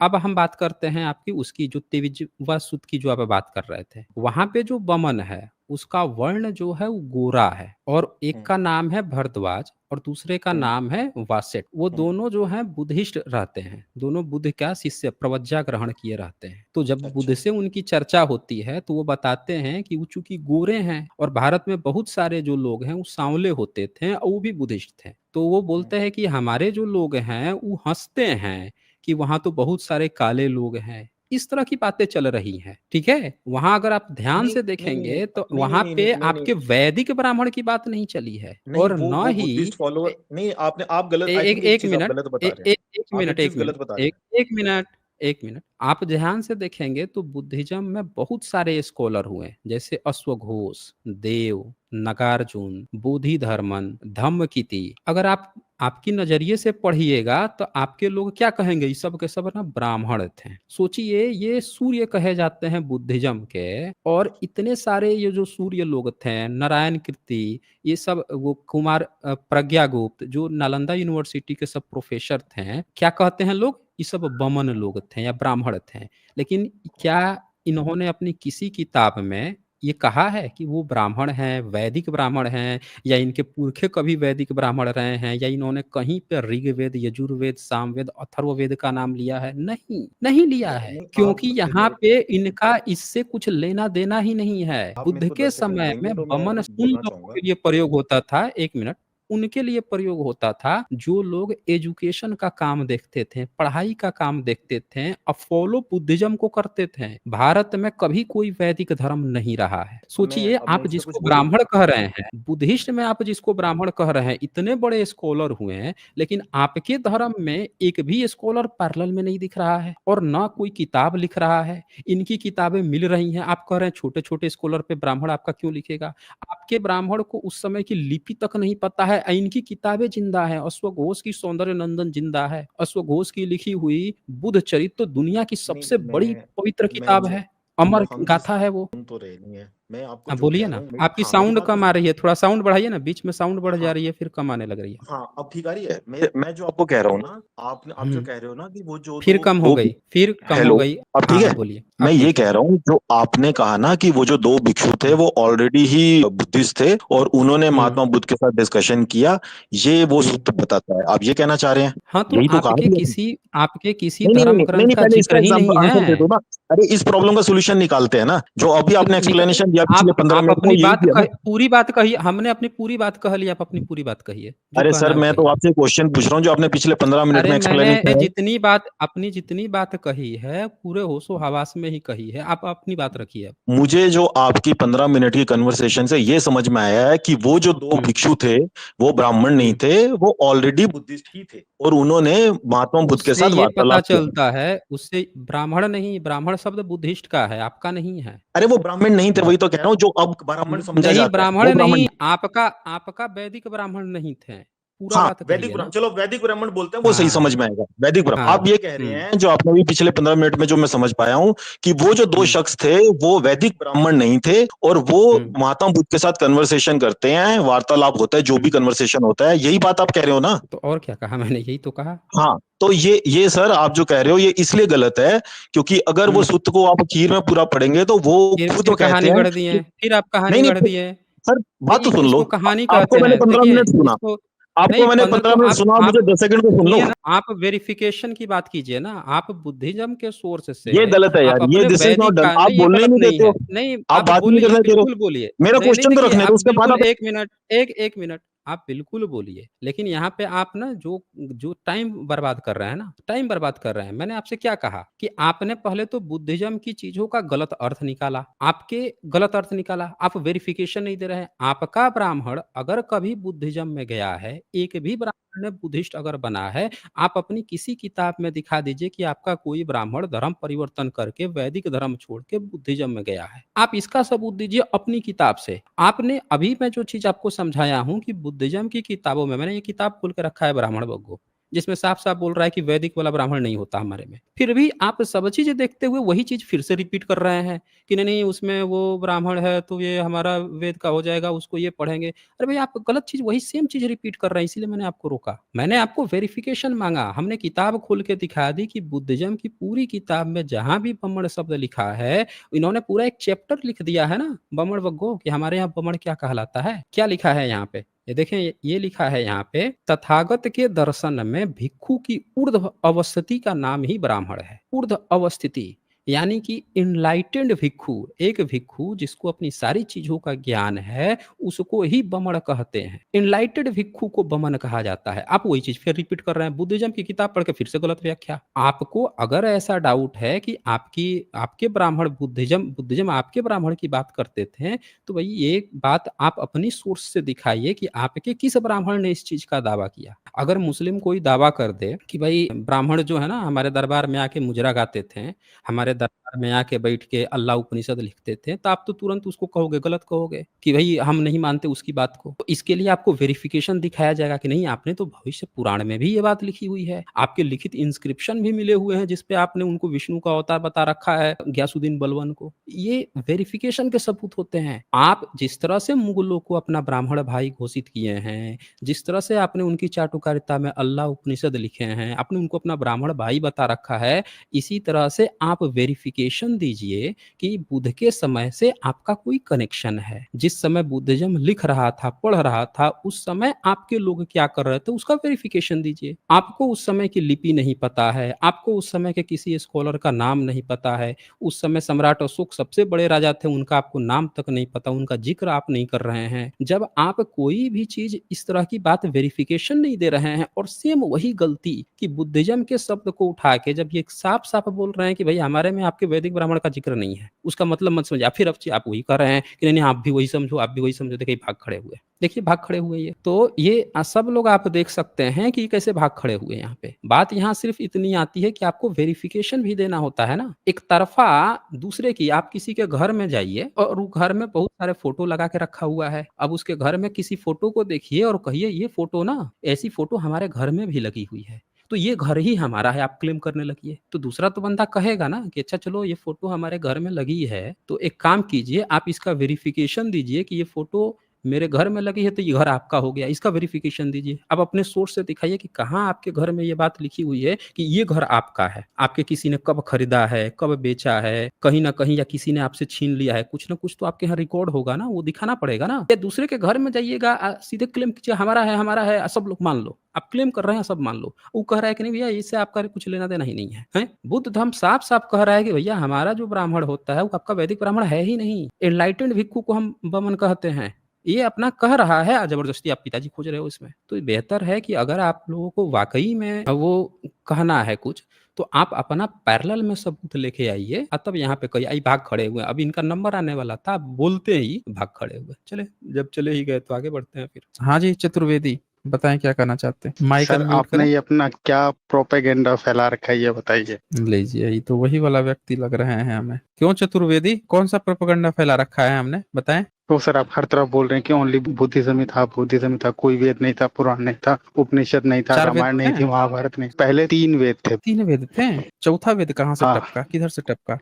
अब हम बात करते हैं आपकी उसकी जो तिविज व सुत की जो आप बात कर रहे थे, वहां पे जो बमन है उसका वर्ण जो है वो गोरा है, और एक हम्म, का नाम है भरद्वाज और दूसरे का हम्म, नाम है वासेट। वो हम्म, दोनों जो हैं बुद्धिस्ट रहते हैं, दोनों बुद्ध का शिष्य प्रवज्जा ग्रहण किए रहते हैं। तो जब बुद्ध अच्छा। से उनकी चर्चा होती है तो वो बताते हैं कि वो चूंकि गोरे हैं और भारत में बहुत सारे जो लोग हैं वो सांवले होते थे और वो भी बुद्धिस्ट थे, तो वो हम्म, बोलते हैं कि हमारे जो लोग हैं वो हंसते हैं कि वहां तो बहुत सारे काले लोग हैं। इस तरह की बातें चल रही हैं, ठीक है। वहां अगर आप ध्यान नहीं से नहीं नहीं देखेंगे तो नहीं नहीं वहां नहीं पे नहीं नहीं नहीं आपके वैदिक ब्राह्मण की बात नहीं चली है, नहीं, और न वो ही बुद्धिस्ट फॉलोअर ए, नहीं, आपने आप गलत, आई एक थिंक एक एक चीज आप मिनट गलत बता ए, रहे ए, हैं। एक आप मिनट एक एक चीज मिनट गलत बता रहे एक एक मिनट एक मिनट आप ध्यान से देखेंगे तो बुद्धिज्म में बहुत सारे स्कॉलर हुए, जैसे अश्वघोष, देव, नागार्जुन, बोधि धर्मन, धम्मकिति। अगर आप आपकी नजरिए से पढ़िएगा तो आपके लोग क्या कहेंगे, ये सब के सब ना ब्राह्मण थे। सोचिए, ये सूर्य कहे जाते हैं बुद्धिज्म के, और इतने सारे ये जो सूर्य लोग थे, नारायण कीर्ति, ये सब, वो कुमार प्रज्ञागुप्त, जो नालंदा यूनिवर्सिटी के सब प्रोफेसर थे, क्या कहते हैं लोग, ये सब बमन लोग थे या ब्राह्मण थे। लेकिन क्या इन्होंने अपनी किसी किताब में ये कहा है कि वो ब्राह्मण हैं, वैदिक ब्राह्मण हैं, या इनके पुरखे कभी वैदिक ब्राह्मण रहे हैं, या इन्होंने कहीं पर ऋग्वेद, यजुर्वेद, सामवेद, अथर्ववेद का नाम लिया है? नहीं, नहीं लिया नहीं है, नहीं, आप क्योंकि यहाँ देखिए, पे इनका इससे कुछ लेना देना ही नहीं है। आप मेरे बुद्ध को के 10 सेकंड समय देंगे में तो मैं बमन कुछ उन बोलना लोगों चाहूंगा। के लिए प्रयोग होता था, एक मिनट, उनके लिए प्रयोग होता था जो लोग एजुकेशन का काम देखते थे, पढ़ाई का काम देखते थे, अब फॉलो बुद्धिज्म को करते थे। भारत में कभी कोई वैदिक धर्म नहीं रहा है। सोचिए, अब मैं आप इस पे जिसको कुछ बोलूं। ब्राह्मण कह रहे हैं, बुद्धिस्ट में आप जिसको ब्राह्मण कह रहे हैं, इतने बड़े स्कॉलर हुए हैं, लेकिन आपके धर्म में एक भी स्कॉलर पैरेलल में नहीं दिख रहा है, और ना कोई किताब लिख रहा है। इनकी किताबें मिल रही हैं, आप कह रहे हैं छोटे छोटे स्कॉलर पे ब्राह्मण आपका क्यों लिखेगा? आपके ब्राह्मण को उस समय की लिपि तक नहीं पता है, इनकी किताबें जिंदा है। अश्वघोष की सौंदर्य नंदन जिंदा है, अश्वघोष की लिखी हुई बुद्ध चरित्र तो दुनिया की नहीं, सबसे बड़ी पवित्र मैं किताब जो है, अमर हम जिस गाथा है वो। सुन तो रहे नहीं है, मैं आपको आप जो बोलिए कह रहा ना, हूँ, आपकी हाँ मेरी साउंड बात तो कम आ रही है, थोड़ा साउंड बढ़ाइए ना, बीच में साउंड बढ़ जा हाँ रही है फिर कम आने लग रही है। हाँ, अब ठीक आ रही है। मैं जो आपको कह रहा हूँ ना, आप जो हम्म कह रहे हो ना कि वो जो फिर कम हो दो गई, फिर कम हो हेलो, गई। अब हाँ ठीक हाँ, है। बोलिए, मैं अब ये ठीक है। कह रहा हूँ, जो आपने कहा ना कि वो जो दो भिक्षु थे हम्म वो ऑलरेडी ही बुद्धिस्ट थे और उन्होंने हम्म महात्मा बुद्ध के साथ डिस्कशन किया, ये वो हम्म। सूत्र बताता है। आप ये कहना चाह रहे हैं? हाँ, तो यही तो कहा भी है। आपके किसी नहीं नहीं नहीं धर्म नहीं नहीं ग्रंथ नहीं, का पहले इसका जिक्र ही एग्जाम्पल नहीं आंसर दे है। दो ना। अरे इस प्रॉब्लम का सोल्यूशन निकालते हैं ना, जो अभी तो आपने एक्सप्लेनेशन दिया पिछले 15 मिनट में, वो अपनी यही बात दिया ना। पूरी बात कही, हमने अपनी पूरी बात कह ली, आप अपनी पूरी बात कहिए, जो अरे कहना सर, है वो मैं तो कहिए। आपसे क्वेश्चन पूछ रहा हूँ जो आपने पिछले 15 मिनट अरे में मैंने एक्सप्लेनेशन है। जितनी बात, अपनी जितनी बात कही है पूरे होशो हवास में ही कही है, आप अपनी बात रखिए अब। मुझे जो आपकी 15 मिनट की कन्वर्सेशन से ये समझ में आया है कि वो जो दो हम्म भिक्षु थे वो ब्राह्मण नहीं हम्म। थे, वो ऑलरेडी बुद्धिस्ट ही थे और उन्होंने महात्मा बुद्ध के उससे साथ ये पता वार्तालाप किया। चलता है, उससे ब्राह्मण नहीं, ब्राह्मण शब्द बुद्धिस्ट का है, आपका नहीं है। अरे वो ब्राह्मण नहीं थे, वही तो कह रहा हूँ, जो अब ब्राह्मण समझा नहीं, जाता है ब्राह्मण वो ब्राह्मण। नहीं, आपका आपका वैदिक ब्राह्मण नहीं थे, पूरा हाँ, बात वैदिक कहिए ब्राह्मण, ना। चलो वैदिक ब्राह्मण बोलते हैं, वो सही समझ हाँ में आएगा, वैदिक ब्राह्मण। हाँ। आप ये कह रहे हम्म हैं, जो आपने भी पिछले 15 मिनट में जो मैं समझ पाया हूँ, कि वो जो दो हम्म शख्स थे वो वैदिक ब्राह्मण नहीं थे और वो हम्म महात्मा बुद्ध के साथ कन्वर्सेशन करते हैं, वार्तालाप होता है, जो भी हम्म। कन्वर्सेशन होता है, यही बात आप कह रहे हो ना? तो और क्या कहा मैंने, यही तो कहा। हाँ, तो ये सर आप जो कह रहे हो ये इसलिए गलत है क्योंकि अगर वो हम्म। सूत्र को आप खीर में पूरा पढ़ेंगे तो वो खुद फिर वो कहते कहानी हैं गढ़ दिए, कि फिर आप कहानी नहीं नहीं गढ़ दिए। सर, बात तो सुन लो। इसको कहानी आपको कहते मैंने हैं, 15 मिनट देखिए सुना, इसको। आपको नहीं, मैंने 15 पंद्रह तो मिनट सुना, आप मुझे 10 सेकंड को सुन लो। सुनिए ना, आप वेरिफिकेशन की बात कीजिए ना, आप बुद्धिज्म के सोर्स से ये गलत है आप यार, ये अपने दिस इज नॉट वैदिक डन, का, आप नहीं ये बोलने ही गलत नहीं नहीं देते हो। है, नहीं आप आप बात ही नहीं बोलिए, करने दे रहे हो। बिल्कुल बोलिए। मेरा नहीं नहीं, क्वेश्चन तो देखिए रखने आप दो, उसके बाद बिल्कुल, आप। एक मिनट, एक मिनट, आप बिल्कुल बोलिए, लेकिन यहाँ पे आप ना जो जो टाइम बर्बाद कर रहे हैं ना, टाइम बर्बाद कर रहे हैं। मैंने आपसे क्या कहा कि आपने पहले तो बुद्धिज्म की चीजों का गलत अर्थ निकाला, आपके गलत अर्थ निकाला, आप वेरिफिकेशन नहीं दे रहे हैं। आपका ब्राह्मण अगर कभी बुद्धिज्म में गया है, एक भी ब्राह्मण ने बुद्धिस्ट अगर बना है, आप अपनी किसी किताब में दिखा दीजिए कि आपका कोई ब्राह्मण धर्म परिवर्तन करके वैदिक धर्म छोड़ के बुद्धिज्म में गया है। आप इसका सबूत दीजिए अपनी किताब से। आपने अभी मैं जो चीज आपको समझाया हूं कि बुद्धिज्म की किताबों में, मैंने ये किताब खोल के रखा है ब्राह्मण बग्गो, जिसमें साफ-साफ बोल रहा है कि वैदिक वाला ब्राह्मण नहीं होता हमारे में। फिर भी आप सब चीज़ें देखते हुए वही चीज़ फिर से रिपीट कर रहे हैं कि नहीं-नहीं उसमें वो ब्राह्मण है तो ये हमारा वेद का हो जाएगा, उसको ये पढ़ेंगे। अरे भई आप गलत चीज़ वही सेम चीज़ रिपीट कर रहे हैं, इसीलिए मैंने आपको रोका। मैंने आपको वेरिफ़िकेशन माँगा, हमने किताब खोल के दिखा दी कि बुद्धिज़्म की पूरी किताब में जहाँ भी बमण शब्द लिखा है, इन्होंने पूरा एक चैप्टर लिख दिया है ना बमण वग्गो कि हमारे यहाँ बमण क्या कहलाता है। क्या लिखा है यहाँ पे? ये देखें ये लिखा है यहाँ पे तथागत के दर्शन में भिक्षु की ऊर्ध्व अवस्थिति का नाम ही ब्राह्मण है। ऊर्ध्व अवस्थिति यानी कि एनलाइटेंड भिक्षु, एक भिक्षु जिसको अपनी सारी चीजों का ज्ञान है, उसको ही बमण कहते हैं। एनलाइटेड भिक्षु को बमन कहा जाता है। आप वही चीज फिर रिपीट कर रहे हैं, बुद्धिज्म की किताब पढ़ के फिर से गलत व्याख्या। आपको अगर ऐसा डाउट है कि आपकी आपके ब्राह्मण बुद्धिज्म बुद्धिज्म आपके ब्राह्मण की बात करते थे, तो भाई ये बात आप अपनी सोर्स से दिखाइए कि आपके किस ब्राह्मण ने इस चीज का दावा किया। अगर मुस्लिम कोई दावा कर दे कि भाई ब्राह्मण जो है ना हमारे दरबार में आके मुजरा गाते थे, हमारे दरबार में आके बैठ के अल्लाह उपनिषद लिखते थे, तो आप तो तुरंत उसको कहोगे, गलत कहोगे कि भाई हम नहीं मानते उसकी बात को। तो इसके लिए आपको वेरिफिकेशन दिखाया जाएगा कि नहीं आपने तो भविष्य पुराण में भी ये बात लिखी हुई है। आपके लिखित इंस्क्रिप्शन भी मिले हुए हैं जिसपे आपने उनको विष्णु का अवतार बता रखा है, ग्यासुद्दीन बलवन को। ये वेरिफिकेशन के सबूत होते हैं। आप जिस तरह से मुगलों को अपना ब्राह्मण भाई घोषित किए हैं, जिस तरह से आपने उनकी चाटुकारिता में अल्लाह उपनिषद लिखे हैं, आपने उनको अपना ब्राह्मण भाई बता रखा है, इसी तरह से आप वेरिफिकेशन दीजिए कि बुद्ध के समय से आपका कोई कनेक्शन है। जिस समय बुद्धिज्म लिख रहा था, पढ़ रहा था, उस समय आपके लोग क्या कर रहे थे उसका वेरिफिकेशन दीजिए। आपको उस समय की लिपि नहीं पता है, आपको उस समय के किसी स्कॉलर का नाम नहीं पता है, उस समय सम्राट अशोक सबसे बड़े राजा थे, उनका आपको नाम तक नहीं पता, उनका जिक्र आप नहीं कर रहे हैं। जब आप कोई भी चीज इस तरह की बात वेरिफिकेशन नहीं दे रहे हैं और सेम वही गलती कि बुद्धिज्म के शब्द को उठा के जब ये साफ साफ बोल रहे हैं कि भाई हमारे में आपके वैदिक ब्राह्मण का जिक्र नहीं है, उसका मतलब मत समझिए। फिर अब आप वही कर रहे हैं कि नहीं नहीं आप भी वही समझो, आप भी वही समझो। देखिए भाग खड़े हुए, देखिए भाग खड़े हुए। ये तो ये सब लोग आप देख सकते हैं कि कैसे भाग खड़े हुए। यहाँ पे बात यहाँ सिर्फ इतनी आती है कि आपको वेरिफिकेशन भी देना होता है ना। एक तरफा दूसरे की, आप किसी के घर में जाइए और वो घर में बहुत सारे फोटो लगा के रखा हुआ है, अब उसके घर में किसी फोटो को देखिए और कहिए ये फोटो ना, ऐसी फोटो हमारे घर में भी लगी हुई है, तो ये घर ही हमारा है, आप क्लेम करने लगिए। तो दूसरा तो बंदा कहेगा ना कि अच्छा चलो ये फोटो हमारे घर में लगी है, तो एक काम कीजिए आप इसका वेरिफिकेशन दीजिए कि ये फोटो मेरे घर में लगी है तो ये घर आपका हो गया, इसका वेरिफिकेशन दीजिए। आप अपने सोर्स से दिखाइए कि कहाँ आपके घर में ये बात लिखी हुई है कि ये घर आपका है, आपके किसी ने कब खरीदा है, कब बेचा है, कहीं ना कहीं या किसी ने आपसे छीन लिया है, कुछ ना कुछ तो आपके यहाँ रिकॉर्ड होगा ना, वो दिखाना पड़ेगा ना। या दूसरे के घर में जाइएगा सीधे क्लेम कीजिए हमारा है हमारा है, सब लोग मान लो, आप क्लेम कर रहे हैं सब मान लो, वो कह रहा है कि नहीं भैया इससे आपका कुछ लेना देना ही नहीं है, हैं? बुद्ध धर्म साफ साफ कह रहा है कि भैया हमारा जो ब्राह्मण होता है वो आपका वैदिक ब्राह्मण है ही नहीं। एनलाइटेंड भिक्षु को हम बमन कहते हैं, ये अपना कह रहा है, जबरदस्ती आप पिताजी खोज रहे हो इसमें। तो बेहतर है कि अगर आप लोगों को वाकई में वो कहना है कुछ, तो आप अपना पैरेलल में सबूत लेके आइए, तब यहाँ पे कही आई भाग खड़े हुए। अब इनका नंबर आने वाला था, बोलते ही भाग खड़े हुए। चले, जब चले ही गए तो आगे बढ़ते हैं फिर। हाँ जी चतुर्वेदी, बताएं क्या करना चाहते हैं। माइक सर अनम्यूट आपने करें। ये अपना क्या प्रोपेगेंडा फैला रखा है ये बताइए। लीजिए, ये तो वही वाला व्यक्ति लग रहे हैं हमें। क्यों चतुर्वेदी, कौन सा प्रोपेगेंडा फैला रखा है हमने, बताएं। तो सर आप हर तरफ बोल रहे हैं कि ओनली बुद्धिज्म ही था, बुद्धिज्म ही था, कोई वेद नहीं था, पुराण नहीं था, उपनिषद नहीं था, चार वेद रामायण नहीं थे, थी, महाभारत नहीं, पहले 3 वेद थे। 3 वेद थे, चौथा वेद कहाँ से हाँ टपका, किधर से टपका?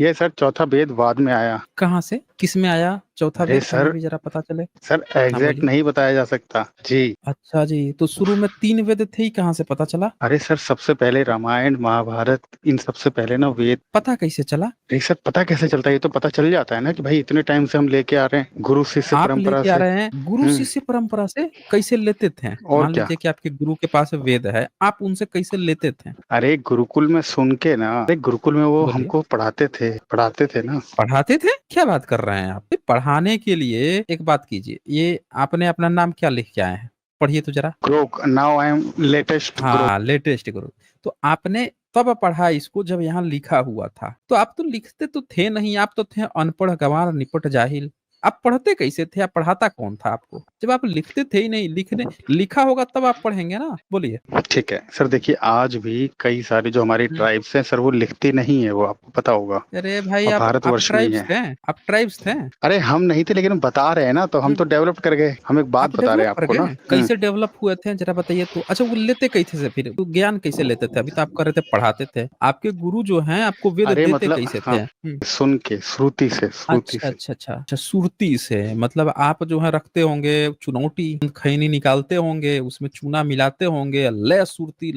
ये सर चौथा वेद बाद में आया। कहाँ से, किस में आया चौथा अरे वेद, हमें सर भी जरा पता चले। सर हाँ एग्जैक्ट बोलिए। नहीं बताया जा सकता जी। अच्छा जी, तो शुरू में 3 वेद थे ही, कहाँ से पता चला? अरे सर सबसे पहले रामायण महाभारत, इन सबसे पहले ना वेद। पता कैसे चला? अरे सर पता कैसे चलता है, ये तो पता चल जाता है ना कि भाई इतने टाइम से हम लेके आ रहे हैं गुरु शिष्य आप परंपरा लेके आ से। रहे हैं गुरु शिष्य परंपरा से, कैसे लेते थे? और मान क्या। लीजिए कि आपके गुरु के पास वेद है, आप उनसे कैसे लेते थे? अरे गुरुकुल में सुन के ना, अरे गुरुकुल में वो बोलिए। हमको पढ़ाते थे ना। पढ़ाते थे? क्या बात कर रहे हैं आप? पढ़ाने के लिए एक बात कीजिए, ये आपने अपना नाम क्या लिख के आए हैं, पढ़िए तो जरा। Grok, now I am latest Grok. हाँ लेटेस्ट गुरु। तो आपने तब पढ़ा इसको जब यहाँ लिखा हुआ था, तो आप तो लिखते तो थे नहीं, आप तो थे अनपढ़ गंवार निपट जाहिल। आप पढ़ते कैसे थे? आप पढ़ाता कौन था आपको? जब आप लिखते थे ही नहीं, लिखा होगा तब आप पढ़ेंगे ना। बोलिए। ठीक है सर, देखिए आज भी कई सारी जो हमारी ट्राइब्स हैं सर, वो लिखती नहीं है, वो आपको पता होगा। अरे भाई, और आप भारतवर्ष में ही ट्राइब्स है। थे? आप ट्राइब्स थे? अरे हम नहीं थे, लेकिन हम बता रहे हैं ना, तो हम तो डेवलप कर गए। हम एक बात आप बता रहे डेवलप हैं कर आपको ना। गए? कैसे डेवलप हुए थे जरा बताइए तो। अच्छा, वो लेते कैसे से फिर? वो ज्ञान कैसे लेते थे? अभी तो आप कर रहे थे पढ़ाते थे। आपके गुरु जो हैं आपको वेद अरे देते मतलब कैसे हाँ, थे? सुन के, श्रुति से, श्रुति अच्छा से। अच्छा अच्छा अच्छा, सुरती से। मतलब आप जो है रखते होंगे चुनौती, खैनी निकालते होंगे, उसमें चूना मिलाते होंगे, ले सुरती,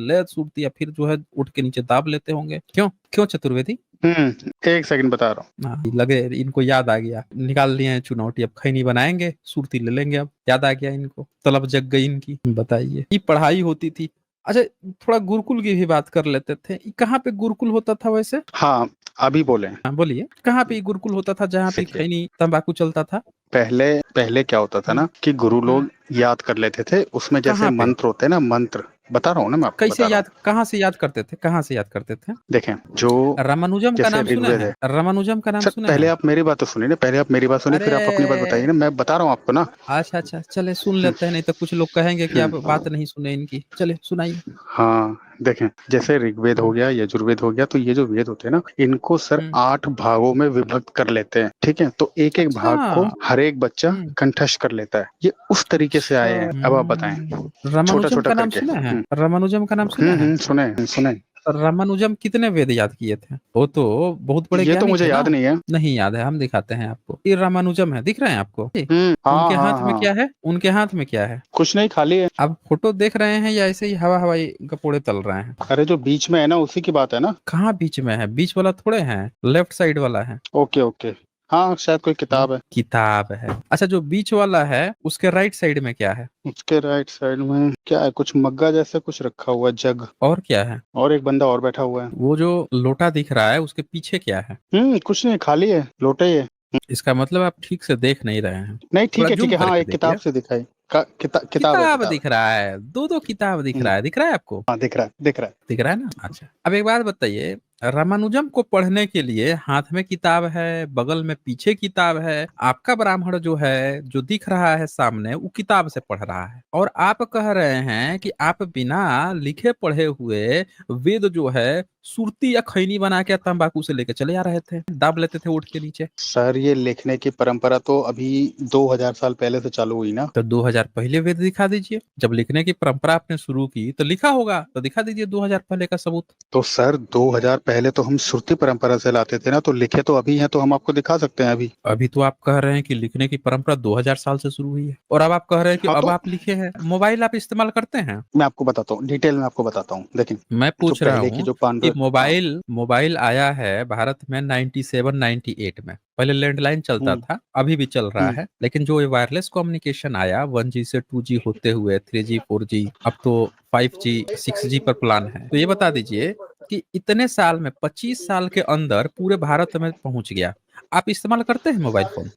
या फिर जो है उठ के नीचे दाब लेते होंगे। क्यों क्यों चतुर्वेदी? एक सेकंड बता रहा हूँ। हाँ, लगे इनको याद आ गया, निकाल लिए हैं चुनौती, अब खैनी बनाएंगे, सुरती ले लेंगे। अब याद आ गया इनको, तलब जग गई इनकी। बताइए, ये पढ़ाई होती थी। अच्छा, थोड़ा गुरुकुल की भी बात कर लेते थे। ये कहाँ पे गुरुकुल होता था वैसे? हाँ, अभी बोले। हाँ बोलिए, कहाँ पे ये गुरुकुल होता था जहाँ पे देखिए, खैनी तंबाकू चलता था? पहले पहले क्या होता था हम्म, ना कि गुरु हम्म, लोग याद कर लेते थे, उसमें जैसे कहाँ पे? मंत्र होते हैं ना, मंत्र बता रहा हूँ ना, मैं आपको कैसे बता रहा याद, हूँ। कहाँ से याद करते थे? कहाँ से याद करते थे? देखें, जो रामानुजम का जैसे नाम सुने ऋग्वेद हैं? है। रामानुजम का नाम सर सुने पहले हैं? आप मेरी बात तो सुनिए ना, पहले आप मेरी बात सुनिए, अरे, फिर आप अपनी बात बताइए ना, मैं बता रहा हूँ आपको ना। अच्छा अच्छा, चले सुन लेते हैं, नहीं तो कुछ लोग कहेंगे कि आप हम्म, बात नहीं सुने इनकी। चले सुनाइए। हाँ देखें, जैसे ऋग्वेद हो हम्म, गया, यजुर्वेद हो गया, तो ये जो वेद होते हैं ना, इनको सर हम्म, 8 भागों में विभक्त कर लेते हैं। ठीक है, तो एक एक अच्छा। भाग को हर एक बच्चा हम्म, कंठस्थ कर लेता है। ये उस तरीके से अच्छा। आए हैं। अब आप बताएं, छोटा रामानुजम छोटा का नाम करके। सुने हैं? रामानुजम का नाम सुने हैं? सुने सुने। रामानुजम कितने वेद याद किए थे? वो तो बहुत बड़े ये तो ज्ञानी मुझे थे ना। याद नहीं है। नहीं याद है, हम दिखाते हैं आपको। ये रामानुजम है, दिख रहे हैं आपको? ये हाँ उनके हाँ हाथ में हाँ। क्या है? उनके हाथ में क्या है? कुछ नहीं, खाली है। आप फोटो देख रहे हैं या ऐसे ही हवा हवाई कपोड़े तल रहे हैं? अरे जो बीच में है ना, उसी की बात है ना। कहाँ बीच में है? बीच वाला थोड़े है, लेफ्ट साइड वाला है। Okay okay. हाँ शायद कोई किताब है। किताब है। अच्छा, जो बीच वाला है उसके राइट साइड में क्या है? उसके राइट साइड में क्या है? कुछ मग्गा जैसा कुछ रखा हुआ है, जग। और क्या है? और एक बंदा और बैठा हुआ है। वो जो लोटा दिख रहा है उसके पीछे क्या है? कुछ नहीं, खाली है, लोटा ही है। इसका मतलब आप ठीक से देख नहीं रहे हैं। नहीं थोड़ा ठीक जूम है, हाँ करके एक किताब देखिए। से दिखाई। किताब है, किताब किताब है। दिख रहा है, दो दो किताब दिख हम्म, रहा है, दिख रहा है आपको? हाँ दिख रहा है, दिख रहा है। दिख रहा है ना? अच्छा, अब एक बात बताइए, रामानुजम को पढ़ने के लिए हाथ में किताब है, बगल में पीछे किताब है, आपका ब्राह्मण जो है, जो दिख रहा है सामने, वो किताब से पढ़ रहा है, और आप कह रहे हैं कि आप बिना लिखे पढ़े हुए वेद जो है सुरती या खैनी बना के तंबाकू से लेके चले आ रहे थे, दाब लेते थे उठ के नीचे। सर ये लिखने की परंपरा तो अभी 2000 साल पहले से चालू हुई ना। तो 2000 पहले वेद दिखा दीजिए। जब लिखने की परंपरा आपने शुरू की तो लिखा होगा, तो दिखा दीजिए 2000 पहले का सबूत। तो सर 2000 पहले तो हम श्रुति परंपरा से लाते थे ना, तो लिखे तो अभी हैं, तो हम आपको दिखा सकते हैं अभी। अभी तो आप कह रहे हैं कि लिखने की परंपरा 2000 साल से शुरू हुई है, और अब आप कह रहे हैं कि हाँ अब तो आप लिखे हैं। मोबाइल आप इस्तेमाल करते हैं? मैं आपको बताता हूँ, डिटेल में आपको बताता हूँ। देखिए, मैं जो पूछ रहा पहले की हूँ जो कि पांडु। हाँ। मोबाइल मोबाइल आया है भारत में 97 98 में। पहले लैंडलाइन चलता हम्म था, अभी भी चल रहा हम्म है, लेकिन जो ये वायरलेस कम्युनिकेशन आया 1G से 2G होते हुए 3G 4G, अब तो 5G 6G पर प्लान है। तो ये बता दीजिए कि इतने साल में, 25 साल के अंदर पूरे भारत में पहुंच गया। आप इस्तेमाल करते हैं मोबाइल फोन?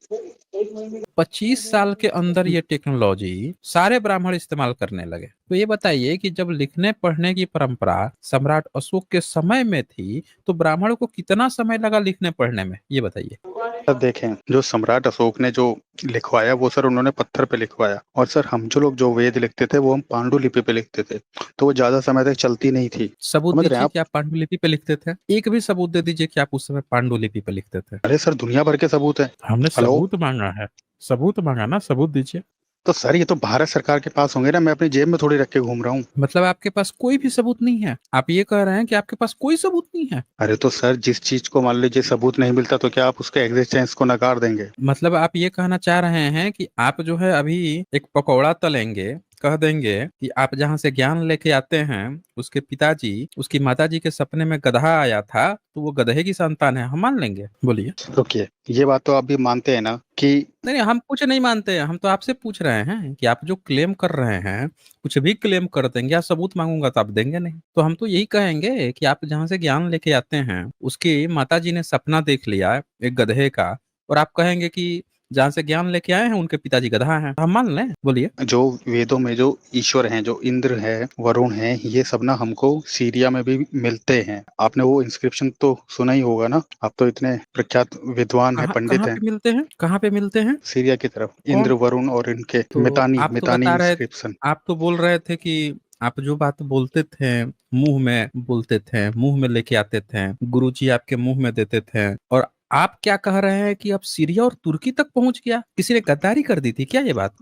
25 साल के अंदर ये टेक्नोलॉजी सारे ब्राह्मण इस्तेमाल करने लगे। तो ये बताइए कि जब लिखने पढ़ने की परंपरा सम्राट अशोक के समय में थी, तो ब्राह्मणों को कितना समय लगा लिखने पढ़ने में, ये बताइए। सर देखें, जो सम्राट अशोक ने जो लिखवाया, वो सर उन्होंने पत्थर पे लिखवाया। और सर हम जो लोग जो वेद लिखते थे, वो हम पांडुलिपि पे लिखते थे, तो वो ज्यादा समय तक चलती नहीं थी। सबूत समझ रहे हैं दीजिए आप? कि आप पांडुलिपि पे लिखते थे। एक भी सबूत दे दीजिए कि आप उस समय पांडुलिपि पे लिखते थे। अरे सर दुनिया भर के सबूत है। हमने हेलो। सबूत मांगा है। सबूत मांगा ना, सबूत दीजिए। तो सर ये तो भारत सरकार के पास होंगे ना, मैं अपनी जेब में थोड़ी रख के घूम रहा हूँ। मतलब आपके पास कोई भी सबूत नहीं है? आप ये कह रहे हैं कि आपके पास कोई सबूत नहीं है? अरे तो सर जिस चीज को मान लीजिए सबूत नहीं मिलता, तो क्या आप उसके एग्जिस्टेंस को नकार देंगे? मतलब आप ये कहना चाह रहे हैं कि आप जो है अभी एक पकौड़ा तलेंगे, कह देंगे कि आप जहां से ज्ञान लेके आते हैं, उसके पिताजी, उसकी माताजी के सपने में गधा आया था, तो वो गधे की संतान है, हम मान लेंगे? बोलिए। रुकिए, ये बात तो आप भी मानते हैं ना कि। नहीं नहीं, हम कुछ नहीं मानते हैं, हम तो आपसे पूछ रहे हैं कि आप जो क्लेम कर रहे हैं, कुछ भी क्लेम कर देंगे, या सबूत मांगूंगा तो आप देंगे नहीं, तो हम तो यही कहेंगे कि आप जहां से ज्ञान लेके आते हैं, उसकी माताजी ने सपना देख लिया एक गधे का, और आप कहेंगे कि जहाँ से ज्ञान लेके आए हैं उनके पिताजी गधा हैं, हम मान लें? बोलिए। जो वेदों में जो ईश्वर हैं, जो इंद्र है, वरुण है, ये सब ना हमको सीरिया में भी मिलते हैं। आपने वो इंस्क्रिप्शन तो सुना ही होगा ना, आप तो इतने प्रख्यात विद्वान है, कहाँ पंडित कहाँ हैं। पे मिलते हैं, कहाँ पे मिलते हैं? सीरिया की तरफ इंद्र कौन? वरुण और इनके तो मितानी आप तो मितानी बता रहे, इंस्क्रिप्शन। आप तो बोल रहे थे कि आप जो बात बोलते थे मुंह में बोलते थे, मुंह में लेके आते थे, गुरुजी आपके मुंह में देते थे, और आप क्या कह रहे हैं कि अब सीरिया और तुर्की तक पहुंच गया? किसी ने गद्दारी कर दी थी क्या ये बात?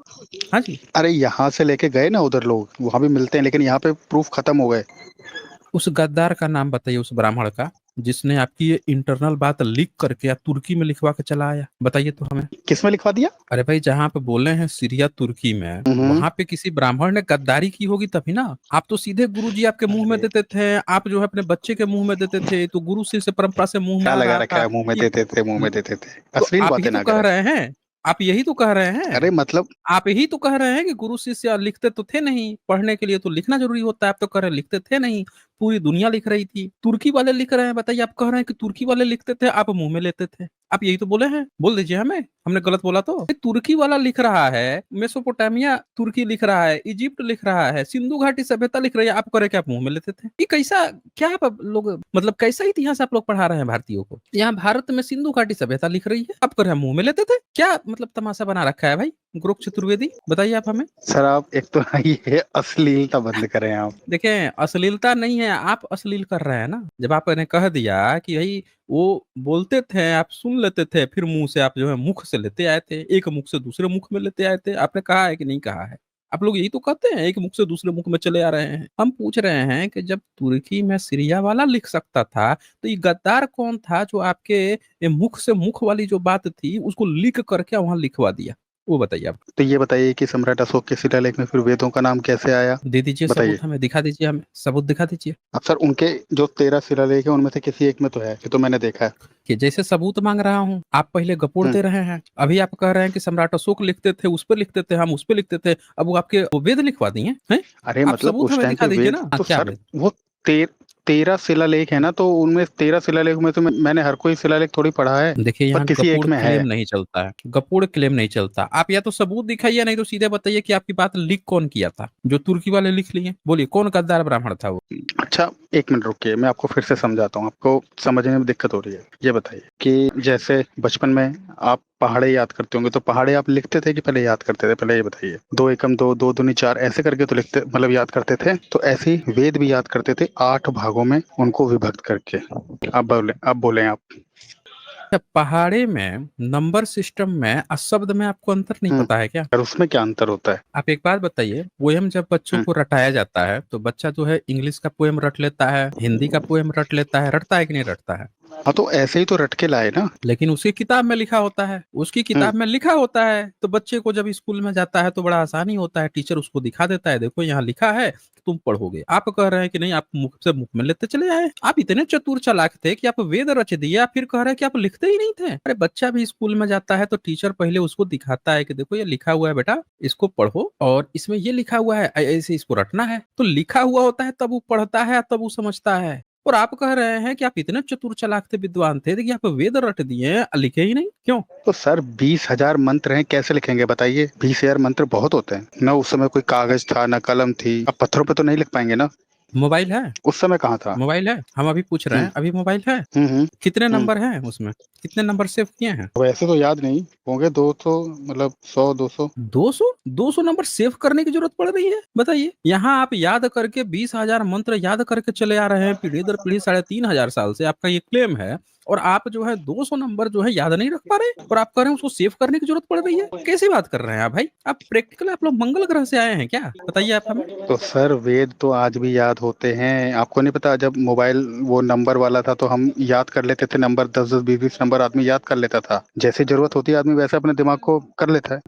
हाँ जी। अरे यहाँ से लेके गए ना उधर लोग, वहां भी मिलते हैं, लेकिन यहाँ पे प्रूफ खत्म हो गए। उस गद्दार का नाम बताइए, उस ब्राह्मण का, जिसने आपकी ये इंटरनल बात लीक करके या तुर्की में लिखवा के चला आया, बताइए तो हमें। किस में लिखवा दिया? अरे भाई, जहाँ पे बोले हैं सीरिया तुर्की में, हम्म। वहां पे किसी ब्राह्मण ने गद्दारी की होगी तभी ना। आप तो सीधे गुरुजी आपके मुंह में अरे देते थे, आप जो है अपने बच्चे के मुंह में देते थे, तो गुरु शिष्य परंपरा से मुंह में क्या आ लगा रहा रखा था है, मुंह में कि देते थे, मुंह में देते थे, तो अश्लील आप ही बातें तो ना कह करें। रहे हैं, आप यही तो कह रहे हैं, अरे मतलब आप ही तो कह रहे हैं कि गुरु शिष्य लिखते तो थे नहीं, पढ़ने के लिए तो लिखना जरूरी होता है, आप तो कह रहे हैं लिखते थे नहीं, पूरी दुनिया लिख रही थी, तुर्की वाले लिख रहे हैं। बताइए, आप कह रहे हैं कि तुर्की वाले लिखते थे, आप मुंह में लेते थे, आप यही तो बोले हैं, बोल दीजिए हमें, हमने गलत बोला तो? तुर्की वाला लिख रहा है, मेसोपोटामिया तुर्की लिख रहा है, इजिप्ट लिख रहा है, सिंधु घाटी सभ्यता लिख रही है, आप करे क्या आप मुंह में लेते थे? ये कैसा, क्या आप लोग, मतलब कैसा इतिहास आप लोग पढ़ा रहे हैं भारतीयों को? यहाँ भारत में सिंधु घाटी सभ्यता लिख रही है, आप करे मुंह में लेते थे क्या? मतलब तमाशा बना रखा है भाई गोरख चतुर्वेदी, बताइए आप हमें। सर, आप एक तो ये अश्लीलता बंद करें आप। देखें, अश्लीलता नहीं है, आप अश्लील कर रहे हैं ना। जब आपने कह दिया कि भाई वो बोलते थे, आप सुन लेते थे, फिर मुंह से आप जो है मुख से लेते आए थे, एक मुख से दूसरे मुख में लेते आए थे, आपने कहा है कि नहीं कहा है? आप लोग यही तो कहते हैं, एक मुख से दूसरे मुख में चले आ रहे हैं। हम पूछ रहे हैं कि जब तुर्की में सीरिया वाला लिख सकता था, तो ये गद्दार कौन था जो आपके ये मुख से मुख वाली जो बात थी उसको लिख करके वहां लिखवा दिया? वो बताइए आप। तो ये बताइए कि सम्राट अशोक के शिलालेख में फिर वेदों का नाम कैसे आया? दे दीजिए बताइए। सबूत, हमें दिखा दीजिए, हमें सबूत दिखा दीजिए। अब सर, उनके जो 13 शिलालेख है उनमें से किसी एक में तो है, ये तो मैंने देखा है। कि जैसे सबूत मांग रहा हूँ, आप पहले गपोड़ हम्म। दे रहे हैं। अभी आप कह रहे हैं कि सम्राट अशोक लिखते थे, उस पर लिखते थे, हम उस पर लिखते थे, अब वो आपके वो वेद लिखवा दिए हैं? अरे आप मतलब सबूत उस हमें टाइम दिखा पे दीजिए वेद ना। हाँ, तो क्या सर वेद? वो 13 शिलालेख है ना, तो उनमें 13 शिलालेख में से मैंने हर कोई शिलालेख थोड़ी पढ़ा है, देखिए, पर यहाँ किसी एक गपोड़ में है। क्लेम नहीं चलता है, गपोड़ क्लेम नहीं चलता। आप या तो सबूत दिखाइए, नहीं तो सीधे बताइए कि आपकी बात लीक कौन किया था, जो तुर्की वाले लिख लिए। बोलिए, कौन गद्दार ब्राह्मण था वो? अच्छा, एक मिनट रुकिए, मैं आपको फिर से समझाता हूँ, आपको समझने में दिक्कत हो रही है। ये बताइए कि जैसे बचपन में आप पहाड़े याद करते होंगे, तो पहाड़े आप लिखते थे कि पहले याद करते थे? पहले ये बताइए। दो एकम दो, दो दूनी चार, ऐसे करके तो लिखते, मतलब याद करते थे। तो ऐसे ही वेद भी याद करते थे, 8 भागों में उनको विभक्त करके। अब बोले आप। क्या पहाड़े में नंबर सिस्टम में और शब्द में आपको अंतर नहीं पता है क्या? और उसमें क्या अंतर होता है? आप एक बात बताइए, पोएम जब बच्चों हम्म। को रटाया जाता है तो बच्चा जो है इंग्लिश का पोएम रट लेता है, हिंदी का पोएम रट लेता है, रटता है कि नहीं रटता है? हाँ, तो ऐसे ही तो रट के लाए ना। लेकिन उसकी किताब में लिखा होता है, उसकी हम्म। किताब में लिखा होता है, तो बच्चे को जब स्कूल में जाता है तो बड़ा आसानी होता है, टीचर उसको दिखा देता है, देखो यहाँ लिखा है, तुम पढ़ोगे। आप कह रहे हैं कि नहीं, आप मुख से मुख में लेते चले आए। आप इतने चतुर चालाक थे कि आप वेद रच दिए, आप फिर कह रहे हैं कि आप लिखते ही नहीं थे। अरे, बच्चा भी स्कूल में जाता है तो टीचर पहले उसको दिखाता है कि देखो ये लिखा हुआ है बेटा, इसको पढ़ो, और इसमें ये लिखा हुआ है, ऐसे इसको रटना है। तो लिखा हुआ होता है तब वो पढ़ता है, तब वो समझता है। और आप कह रहे हैं कि आप इतने चतुर चालाक थे, विद्वान थे कि आप वेद रट दिए, लिखे ही नहीं, क्यों? तो सर, 20,000 मंत्र हैं, कैसे लिखेंगे बताइए? 20,000 मंत्र बहुत होते हैं ना। उस समय कोई कागज था ना कलम थी, अब पत्थरों पे तो नहीं लिख पाएंगे ना। मोबाइल है? उस समय कहाँ था? मोबाइल है, हम अभी पूछ रहे हम्म। हैं, अभी मोबाइल है? हम्म। हम्म। कितने हम्म। नंबर हैं उसमें, कितने नंबर सेव किए हैं? वैसे तो याद नहीं होंगे, 200, मतलब 100 200। 200? 200 नंबर सेव करने की जरूरत पड़ रही है? बताइए, यहाँ आप याद करके 20,000 मंत्र याद करके चले आ रहे हैं पीढ़ी दर पीढ़ी, 3,500 साल से आपका ये क्लेम है, और आप जो है 200 नंबर जो है याद नहीं रख पा रहे, और आप कह रहे हैं उसको सेव करने की जरूरत पड़ रही है? कैसी बात कर रहे हैं आप भाई? आप प्रैक्टिकल, आप लोग मंगल ग्रह से आए हैं क्या? बताइए आप हमें। तो सर, वेद तो आज भी याद होते हैं, आपको नहीं पता? जब मोबाइल वो नंबर वाला था तो हम याद कर लेते थे नंबर, 10 10 20 20 नंबर आदमी याद कर लेता था। जैसे जरूरत होती है आदमी वैसे अपने दिमाग को कर लेता है।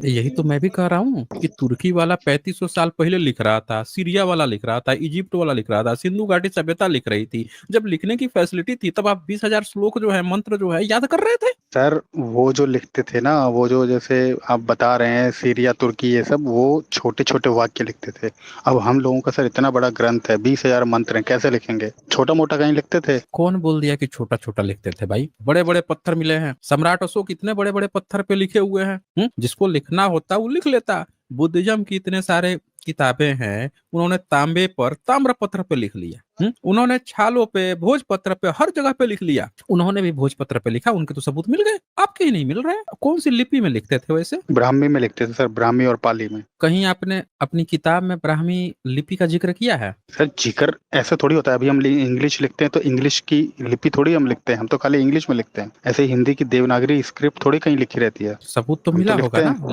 यही तो मैं भी कह रहा हूँ कि तुर्की वाला 3500 साल पहले लिख रहा था, सीरिया वाला लिख रहा था, इजिप्ट वाला लिख रहा था, सिंधु घाटी सभ्यता लिख रही थी। जब लिखने की फैसिलिटी थी तब आप 20,000 श्लोक जो है, मंत्र जो है, याद कर रहे थे। सर वो जो लिखते थे ना, वो जो जैसे आप बता रहे हैं सीरिया तुर्की ये सब, वो छोटे छोटे वाक्य लिखते थे। अब हम लोगों का सर इतना बड़ा ग्रंथ है, 20,000 मंत्र हैं, कैसे लिखेंगे? छोटा मोटा कहीं लिखते थे? कौन बोल दिया कि छोटा छोटा लिखते थे भाई? बड़े बड़े पत्थर मिले हैं। सम्राट अशोक इतने बड़े बड़े पत्थर पे लिखे हुए हैं। जिसको लिखना होता वो लिख लेता। बुद्धिज्म की इतने सारे किताबें हैं, उन्होंने तांबे पर, ताम्रपत्र पे लिख लिया। उन्होंने छालों पे, भोजपत्र पे, हर जगह पे लिख लिया। उन्होंने भी भोजपत्र पे लिखा, उनके तो सबूत मिल गए, आपके ही नहीं मिल रहे। कौन सी लिपि में लिखते थे वैसे? ब्राह्मी में लिखते थे सर, ब्राह्मी और पाली में। कहीं आपने अपनी किताब में ब्राह्मी लिपि का जिक्र किया है? सर जिक्र ऐसे थोड़ी होता है, अभी हम इंग्लिश लिखते हैं तो इंग्लिश की लिपि थोड़ी हम लिखते हैं, हम तो खाली इंग्लिश में लिखते हैं। ऐसे ही हिंदी की देवनागरी स्क्रिप्ट थोड़ी कहीं लिखी रहती है। सबूत तो हम मिला तो होगा लिखते ना, हैं।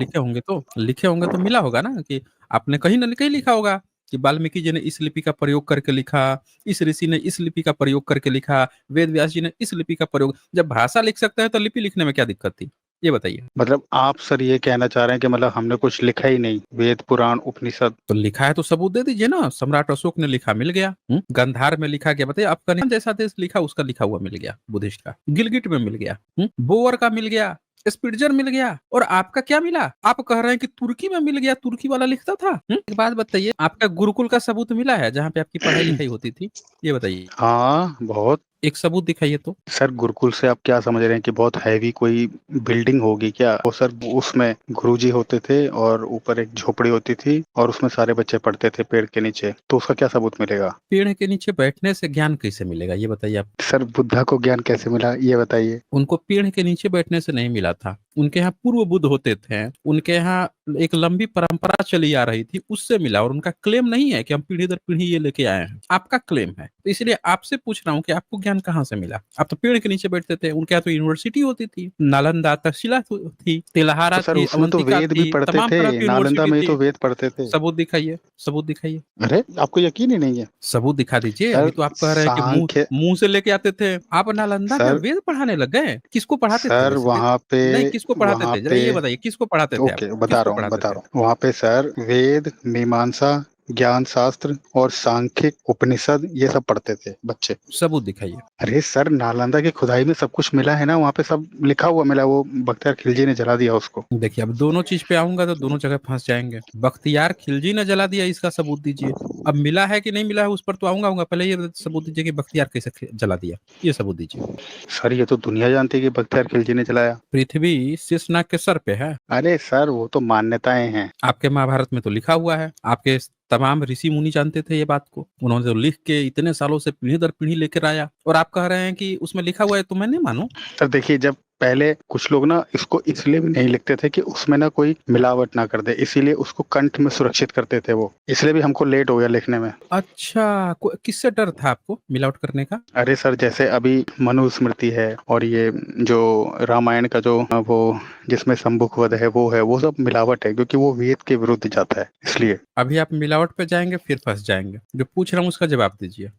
लिखे होंगे तो मिला होगा ना कि आपने कहीं ना कहीं लिखा होगा कि वाल्मीकि जी ने इस लिपि का प्रयोग करके लिखा, इस ऋषि ने इस लिपि का प्रयोग करके लिखा, वेद व्यास जी ने इस लिपि का प्रयोग। जब भाषा लिख सकते हैं तो लिपि लिखने में क्या दिक्कत थी, ये बताइए। मतलब आप सर ये कहना चाह रहे हैं कि मतलब हमने कुछ लिखा ही नहीं, वेद पुराण उपनिषद? तो लिखा है तो सबूत दे दीजिए ना। सम्राट अशोक ने लिखा, मिल गया। गंधार में लिखा गया, बताइए। अफगानिस्तान जैसा देश लिखा, उसका लिखा हुआ मिल गया, बुद्धिस्ट का। गिलगिट में मिल गया, बोअर का मिल गया, स्पिट्जर मिल गया। और आपका क्या मिला? आप कह रहे हैं कि तुर्की में मिल गया, तुर्की वाला लिखता था। एक बात बताइए, आपका गुरुकुल का सबूत मिला है जहाँ पे आपकी पढ़ाई लिखाई होती थी? ये बताइए, हाँ बहुत। एक सबूत दिखाइए तो। सर गुरुकुल से आप क्या समझ रहे हैं कि बहुत हैवी कोई बिल्डिंग होगी क्या? वो सर उसमें गुरुजी होते थे और ऊपर एक झोपड़ी होती थी और उसमें सारे बच्चे पढ़ते थे पेड़ के नीचे, तो उसका क्या सबूत मिलेगा? पेड़ के नीचे बैठने से ज्ञान कैसे मिलेगा, ये बताइए आप। सर बुद्धा को ज्ञान कैसे मिला, ये बताइए। उनको पेड़ के नीचे बैठने से नहीं मिला था। उनके यहाँ पूर्व बुद्ध होते थे, उनके यहाँ एक लंबी परंपरा चली आ रही थी, उससे मिला। और उनका क्लेम नहीं है कि हम पीढ़ी दर पीढ़ी ये लेके आए हैं, आपका क्लेम है। तो इसलिए आपसे पूछ रहा हूँ कि आपको ज्ञान कहाँ से मिला? आप तो पेड़ के नीचे बैठते थे। उनके यहाँ तो यूनिवर्सिटी होती थी, नालंदा तक्षशिला थी, तो तिलहारा सर थी, उसमें तो अवंतिका वेद भी थी, पढ़ते तमाम थे, तरह की नालंदा यूनिवर्सिटी में ही तो थी। वेद पढ़ते थे। सबूत दिखाइए, सबूत दिखाइए। अरे आपको यकीन ही नहीं है? सबूत दिखा दीजिए। सर अभी तो आप कह रहे हैं कि मुंह सांख्य। मुंह से लेके आते थे। आप नालंदा में सर वेद पढ़ाने लग गए? किसको पढ़ाते थे सर वैसे वेद? वहाँ पे नहीं, किसको पढ़ाते वहाँ थे, जरा पे ये बताइए, किसको पढ़ाते थे आप? ओके बता किसको रहा हूँ पढ़ाते बता थे? रहा हूँ, वहाँ पे सर वेद, मीमांसा, ज्ञान शास्त्र और सांख्यिक, उपनिषद ये सब पढ़ते थे बच्चे। सबूत दिखाइए। अरे सर नालंदा की खुदाई में सब कुछ मिला है ना, वहाँ पे सब लिखा हुआ मिला, वो बख्तियार खिलजी ने जला दिया उसको। देखिए, अब दोनों चीज पे आऊंगा तो दोनों जगह फंस जाएंगे। बख्तियार खिलजी ने जला दिया, इसका सबूत दीजिए। अब मिला है कि नहीं मिला है उस पर तो आऊंगा। पहले ये सबूत दीजिए कि बख्तियार कैसे जला दिया, ये सबूत दीजिए। सर ये तो दुनिया जानती है कि बख्तियार खिलजी ने जलाया। पृथ्वी शेषनाग के सर पे है। अरे सर वो तो मान्यताएं हैं। आपके महाभारत में तो लिखा हुआ है। आपके तमाम ऋषि मुनि जानते थे ये बात को। उन्होंने तो लिख के इतने सालों से पीढ़ी दर पीढ़ी लेकर आया, और आप कह रहे हैं कि उसमें लिखा हुआ है, तो मैं नहीं मानू। सर देखिए, जब पहले कुछ लोग ना इसको इसलिए भी नहीं लिखते थे कि उसमें ना कोई मिलावट ना कर दे, इसीलिए उसको कंठ में सुरक्षित करते थे वो, इसलिए भी हमको लेट हो गया लिखने में। अच्छा, किससे डर था आपको मिलावट करने का? अरे सर जैसे अभी मनुस्मृति है और ये जो रामायण का जो वो जिसमें शंभुक वध है, वो सब मिलावट है, क्योंकि वो वेद के विरुद्ध जाता है, इसलिए। अभी आप मिलावट पे जाएंगे फिर फंस जाएंगे। जो पूछ रहा हूँ उसका जवाब दीजिए।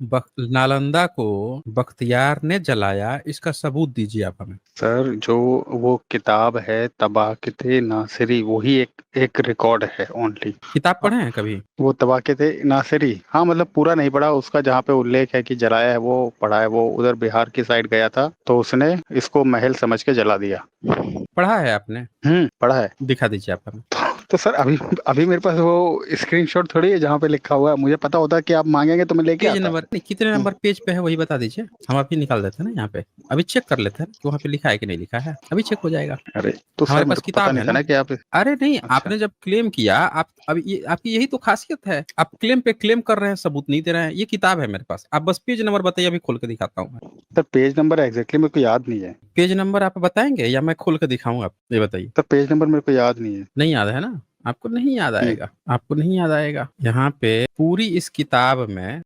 नालंदा को बख्तियार ने जलाया, इसका सबूत दीजिए आप हमें। सर जो वो किताब है तबाक़त नासिरी, वही एक रिकॉर्ड है ओनली। किताब पढ़े हैं कभी? वो तबाक़त नासिरी, हाँ मतलब पूरा नहीं पढ़ा, उसका जहाँ पे उल्लेख है कि जलाया है वो पढ़ा है। वो उधर बिहार की साइड गया था तो उसने इसको महल समझ के जला दिया। पढ़ा है आपने? पढ़ा है। दिखा दीजिए आप हमें। तो सर अभी अभी मेरे पास वो स्क्रीनशॉट थोड़ी है जहाँ पे लिखा हुआ है, मुझे पता होता कि आप मांगेंगे तो मैं लेके पेज आता। नंबर नहीं, कितने नंबर पेज पे है वही बता दीजिए, हम अभी निकाल देते हैं ना यहाँ पे। अभी चेक कर लेते हैं कि वहाँ पे लिखा है कि नहीं लिखा है, अभी चेक हो जाएगा। अरे तो हमारे सर पास मेरे को पता किताब नहीं है था ना। ना कि आप। अरे नहीं, अच्छा। आपने जब क्लेम किया, आप अब ये आपकी यही तो खासियत है, आप क्लेम पे क्लेम कर रहे हैं, सबूत नहीं दे रहे हैं। ये किताब है मेरे पास, आप बस पेज नंबर बताइए, अभी खोल के दिखाता हूँ मैं। सर पेज नंबर एग्जैक्टली मेरे को याद नहीं है। पेज नंबर आप बताएंगे या मैं खोल के दिखाऊं? आप ये बताइए। सर पेज नंबर मेरे को याद नहीं है। नहीं याद है ना? आपको नहीं याद आएगा, आपको नहीं याद आएगा। यहाँ पे पूरी इस किताब में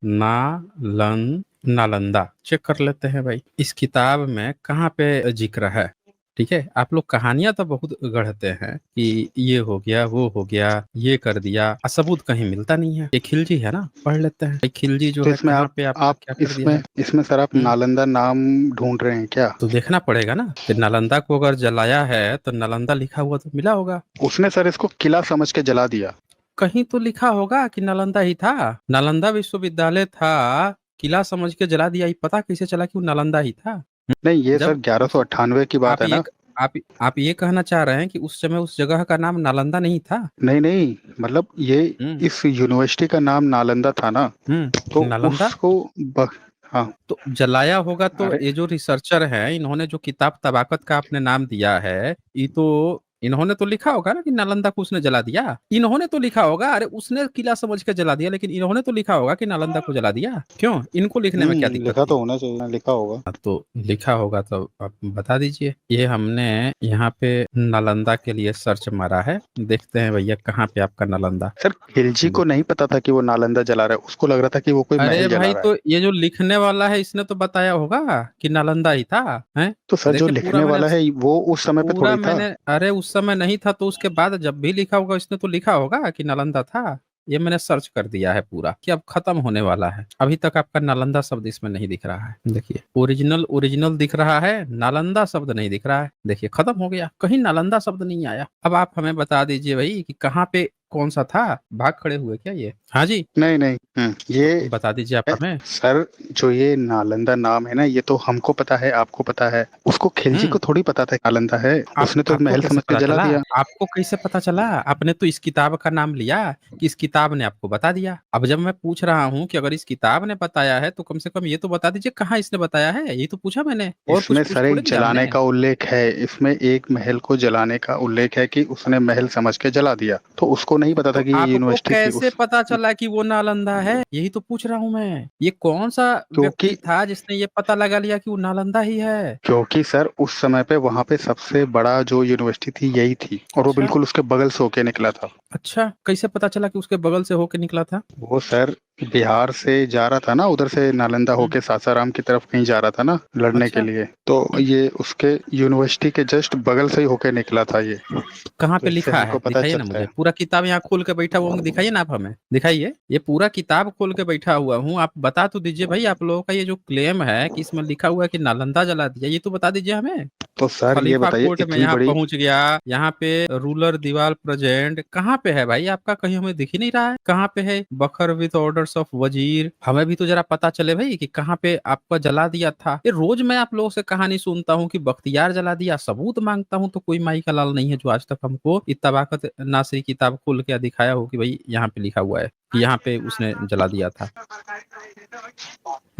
नालंदा चेक कर लेते हैं भाई, इस किताब में कहाँ पे जिक्र है। ठीक है, आप लोग कहानियां तो बहुत गढ़ते हैं कि ये हो गया, वो हो गया, ये कर दिया, सबूत कहीं मिलता नहीं है। एक खिलजी है ना, पढ़ लेते हैं। एक खिलजी जो तो है इसमें कहाँ आप पे आपका आप क्या कर दिया इसमें है। इसमें सर आप नालंदा नाम ढूंढ रहे हैं क्या? तो देखना पड़ेगा ना कि नालंदा को अगर जलाया है तो नालंदा लिखा हुआ तो मिला होगा। उसने सर इसको किला समझ के जला दिया। कहीं तो लिखा होगा कि नालंदा ही था, नालंदा विश्वविद्यालय था, किला समझ के जला दिया। ये पता कैसे चला कि वो नालंदा ही था? नहीं, ये सर जब उस 1198 की बात आप है ये ना। आप आप ये कहना चाह रहे हैं कि उस समय उस जगह का नाम नालंदा नहीं था? नहीं नहीं, मतलब ये हम्म इस यूनिवर्सिटी का नाम नालंदा था ना। तो नालंदा उसको ब, हाँ। तो जलाया होगा। तो अरे ये जो रिसर्चर हैं, इन्होंने जो किताब तबाकत का आपने नाम दिया है, ये तो इन्होंने तो लिखा होगा ना कि नालंदा को उसने जला दिया। इन्होंने तो लिखा होगा, अरे उसने किला समझ के जला दिया, लेकिन इन्होंने तो लिखा होगा कि नालंदा को जला दिया। क्यों, इनको लिखने में क्या दिक्कत लिखा थी? तो होना चाहिए, लिखा होगा। हाँ, तो लिखा होगा तो आप बता दीजिए। ये हमने यहाँ पे नालंदा के लिए सर्च मारा है, देखते हैं भैया कहाँ पे आपका नालंदा। सर खिलजी को नहीं पता था कि वो नालंदा जला रहा है, उसको लग रहा था कि वो कोई अरे महल जला भाई, रहा है। तो ये जो लिखने वाला है इसने तो बताया होगा कि नालंदा ही था। हैं? तो सर जो देखिए लिखने वाला है वो उस समय पे थोड़ी था। अरे उस समय नहीं था तो उसके बाद जब भी लिखा होगा इसने तो लिखा होगा कि नालंदा था। ये मैंने सर्च कर दिया है पूरा कि अब खत्म होने वाला है। अभी तक आपका नालंदा शब्द इसमें नहीं दिख रहा है। देखिए, ओरिजिनल ओरिजिनल दिख रहा है, नालंदा शब्द नहीं दिख रहा है। देखिए, खत्म हो गया, कहीं नालंदा शब्द नहीं आया। अब आप हमें बता दीजिए भाई कि कहाँ पे कौन सा था। भाग खड़े हुए क्या ये? हाँ जी, नहीं नहीं, ये बता दीजिए आप हमें। सर जो ये नालंदा नाम है ना, ये तो हमको पता है, आपको पता है, उसको खिलजी हम्म को थोड़ी पता था नालंदा है। आप उसने तो आपको महल कैसे समझ के पता जला चला? दिया। आपको कैसे पता चला? आपने तो इस किताब का नाम लिया कि इस किताब ने आपको बता दिया। अब जब मैं पूछ रहा हूँ कि अगर इस किताब ने बताया है तो कम से कम ये तो बता दीजिए कहाँ इसने बताया है। ये तो पूछा मैंने, और कुछ इसमें पूछ सर एक थोड़ी दिया जलाने हमने। का उल्लेख है, इसमें एक महल को जलाने का उल्लेख है कि उसने महल समझ के जला दिया। तो उसको नहीं पता था तो कि ये आपको यूनिवर्सिटी थी कैसे उस। पता चला कि वो नालंदा है? यही तो पूछ रहा हूँ मैं। ये कौन सा क्योंकि व्यक्ति था जिसने ये पता लगा लिया कि वो नालंदा ही है? क्योंकि सर उस समय पे वहां पे सबसे बड़ा जो यूनिवर्सिटी थी यही थी, और वो अच्छा, बिल्कुल उसके बगल से होके निकला था। अच्छा, कैसे पता चला कि उसके बगल से होके निकला था? वो सर बिहार से जा रहा था ना, उधर से नालंदा हम्म होके सासाराम की तरफ कहीं जा रहा था ना लड़ने के अच्छा, लिए। तो ये उसके यूनिवर्सिटी के जस्ट बगल से ही होके निकला था ये। कहाँ तो पे इससे लिखा है? हमको पता दिखाइए ना चलता मुझे, है। पूरा किताब यहाँ खोल के बैठा हुआ हूँ, दिखाइए ना आप हमें, दिखाइए। ये पूरा किताब खोल के बैठा हुआ हूँ, आप बता तो दीजिए भाई। आप लोगों का ये जो क्लेम है कि इसमें लिखा हुआ है कि नालंदा जला दिया, ये तो बता दीजिए हमें। तो सर ये खलीफा बताइए, कोर्ट में इतनी यहाँ बड़ी। पहुंच गया, यहाँ पे रूलर दीवार प्रेजेंट कहाँ पे है भाई आपका? कहीं हमें दिख ही नहीं रहा है कहाँ पे है। बखर विद ऑर्डर्स ऑफ वजीर, हमें भी तो जरा पता चले भाई कि कहाँ पे आपका जला दिया था। ये रोज मैं आप लोगों से कहानी सुनता हूँ कि बख्तियार जला दिया, सबूत मांगता हूँ तो कोई माई का लाल नहीं है जो आज तक हमको इत्तबाकत नासरी किताब खोल के दिखाया हो कि भाई यहाँ पे लिखा हुआ है कि यहाँ पे उसने जला दिया था।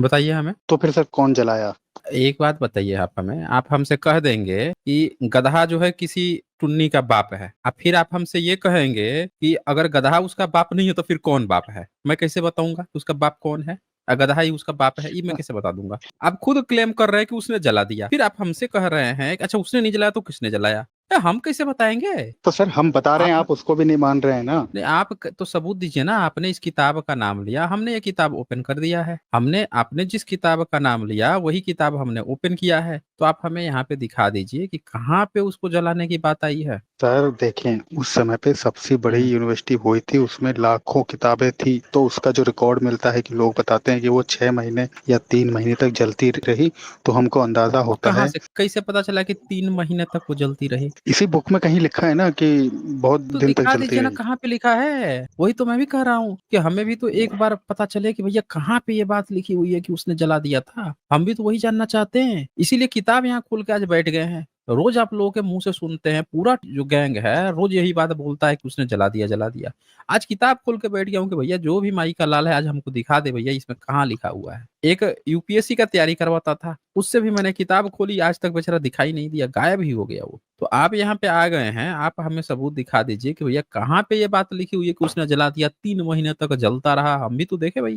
बताइए हमें। तो फिर सर कौन जलाया? एक बात बताइए आप हमें, आप हमसे कह देंगे कि गधा जो है किसी टुन्नी का बाप है, अब फिर आप हमसे ये कहेंगे कि अगर गधा उसका बाप नहीं है तो फिर कौन बाप है? मैं कैसे बताऊंगा उसका बाप कौन है? गधा ही उसका बाप है, ये मैं कैसे बता दूंगा? आप खुद क्लेम कर रहे हैं कि उसने जला दिया, फिर आप हमसे कह रहे हैं कि अच्छा उसने नहीं जलाया तो किसने जलाया? हम कैसे बताएंगे? तो सर हम बता रहे हैं, आप आप उसको भी नहीं मान रहे हैं ना। नहीं, तो सबूत दीजिए ना। आपने इस किताब का नाम लिया, हमने ये किताब ओपन कर दिया है। हमने आपने जिस किताब का नाम लिया वही किताब हमने ओपन किया है। तो आप हमें यहाँ पे दिखा दीजिए कि कहाँ पे उसको जलाने की बात आई है। सर देखें, उस समय पे सबसे बड़ी हम्म यूनिवर्सिटी हुई थी, उसमें लाखों किताबें थी। तो उसका जो रिकॉर्ड मिलता है कि लोग बताते हैं कि वो 6 महीने या 3 महीने तक जलती रही। तो हमको अंदाजा होता कहाँ है। से कैसे पता चला कि 3 महीने तक वो जलती रही? इसी बुक में कहीं लिखा है ना कि बहुत तो दिन तक दिखा जलती दीजिए ना रही। कहाँ पे लिखा है। वही तो मैं भी कह रहा हूँ कि हमें भी तो एक बार पता चले कि भैया कहाँ पे ये बात लिखी हुई है कि उसने जला दिया था। हम भी तो वही जानना चाहते हैं, इसीलिए किताब यहाँ खोल के आज बैठ गए हैं। रोज आप लोगों के मुंह से सुनते हैं, पूरा जो गैंग है रोज यही बात बोलता है कि उसने जला दिया जला दिया। आज किताब खोल के बैठ गया हूँ कि भैया जो भी माई का लाल है आज हमको दिखा दे भैया इसमें कहाँ लिखा हुआ है। एक यूपीएससी का तैयारी करवाता था, उससे भी मैंने किताब खोली, आज तक बेचारा दिखाई नहीं दिया, गायब ही हो गया वो। तो आप यहाँ पे आ गए हैं, आप हमें सबूत दिखा दीजिए कि भैया कहाँ पे ये बात लिखी हुई है कि उसने जला दिया, 3 महीने तक जलता रहा, हम भी तो देखे भाई।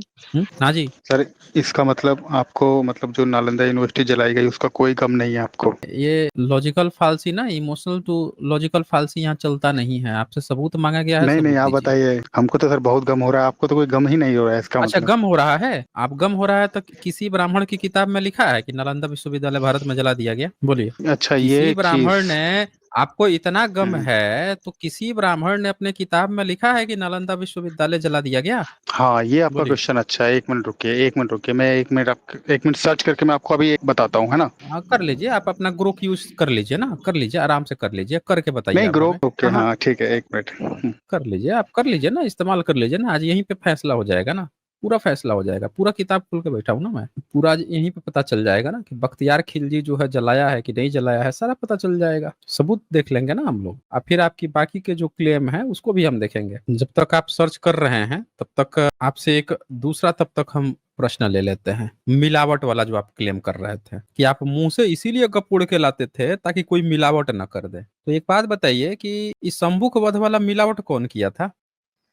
हाँ जी। सर इसका मतलब आपको, मतलब जो नालंदा यूनिवर्सिटी जलाई गई उसका कोई गम नहीं है आपको? ये लॉजिकल फालसी ना, इमोशनल टू लॉजिकल फालसी यहाँ चलता नहीं है। आपसे सबूत मांगा गया है, नहीं नहीं, सबूत आप दीजिए। बताइए। हमको तो सर बहुत गम हो रहा है, आपको तो कोई गम ही नहीं हो रहा है इसका अच्छा, मतलब। गम हो रहा है? आप गम हो रहा है तक किसी ब्राह्मण की किताब में लिखा है कि नालंदा विश्वविद्यालय भारत में जला दिया गया? बोलिए। अच्छा, किसी ये ब्राह्मण चीज। ने, आपको इतना गम हम्म, है तो किसी ब्राह्मण ने अपने किताब में लिखा है कि नालंदा विश्वविद्यालय जला दिया गया? हाँ, ये आपका बोलिए। क्वेश्चन अच्छा है। 1 मिनट रुकिए, 1 मिनट रुकिए, मैं 1 मिनट आप 1 मिनट सर्च करके मैं आपको अभी एक बताता हूँ, है ना। हाँ कर लीजिए, आप अपना ग्रोक यूज कर लीजिए ना, कर लीजिए, आराम से कर लीजिए, करके बताइए नहीं, आप ग्रो हमें ओके, कहाँ। हाँ ठीक है, 1 मिनट। कर लीजिए, आप कर लीजिए ना, इस्तेमाल कर लीजिए ना, आज यहीं पे फैसला हो जाएगा ना, पूरा फैसला हो जाएगा, पूरा किताब खोल के बैठा हूं ना मैं, पूरा आज यहीं पे पता चल जाएगा ना कि बख्तियार खिलजी जो है जलाया है कि नहीं जलाया है, सारा पता चल जाएगा, सबूत देख लेंगे ना हम लोग। और फिर आपकी बाकी के जो क्लेम है उसको भी हम देखेंगे। जब तक आप सर्च कर रहे हैं तब तक आपसे एक दूसरा, तब तक हम प्रश्न ले लेते हैं। मिलावट वाला जो आप क्लेम कर रहे थे कि आप मुंह से इसीलिए गप उड़ के लाते थे ताकि कोई मिलावट ना कर दे, तो एक बात बताइए कि इस शंभुक वध वाला मिलावट कौन किया था?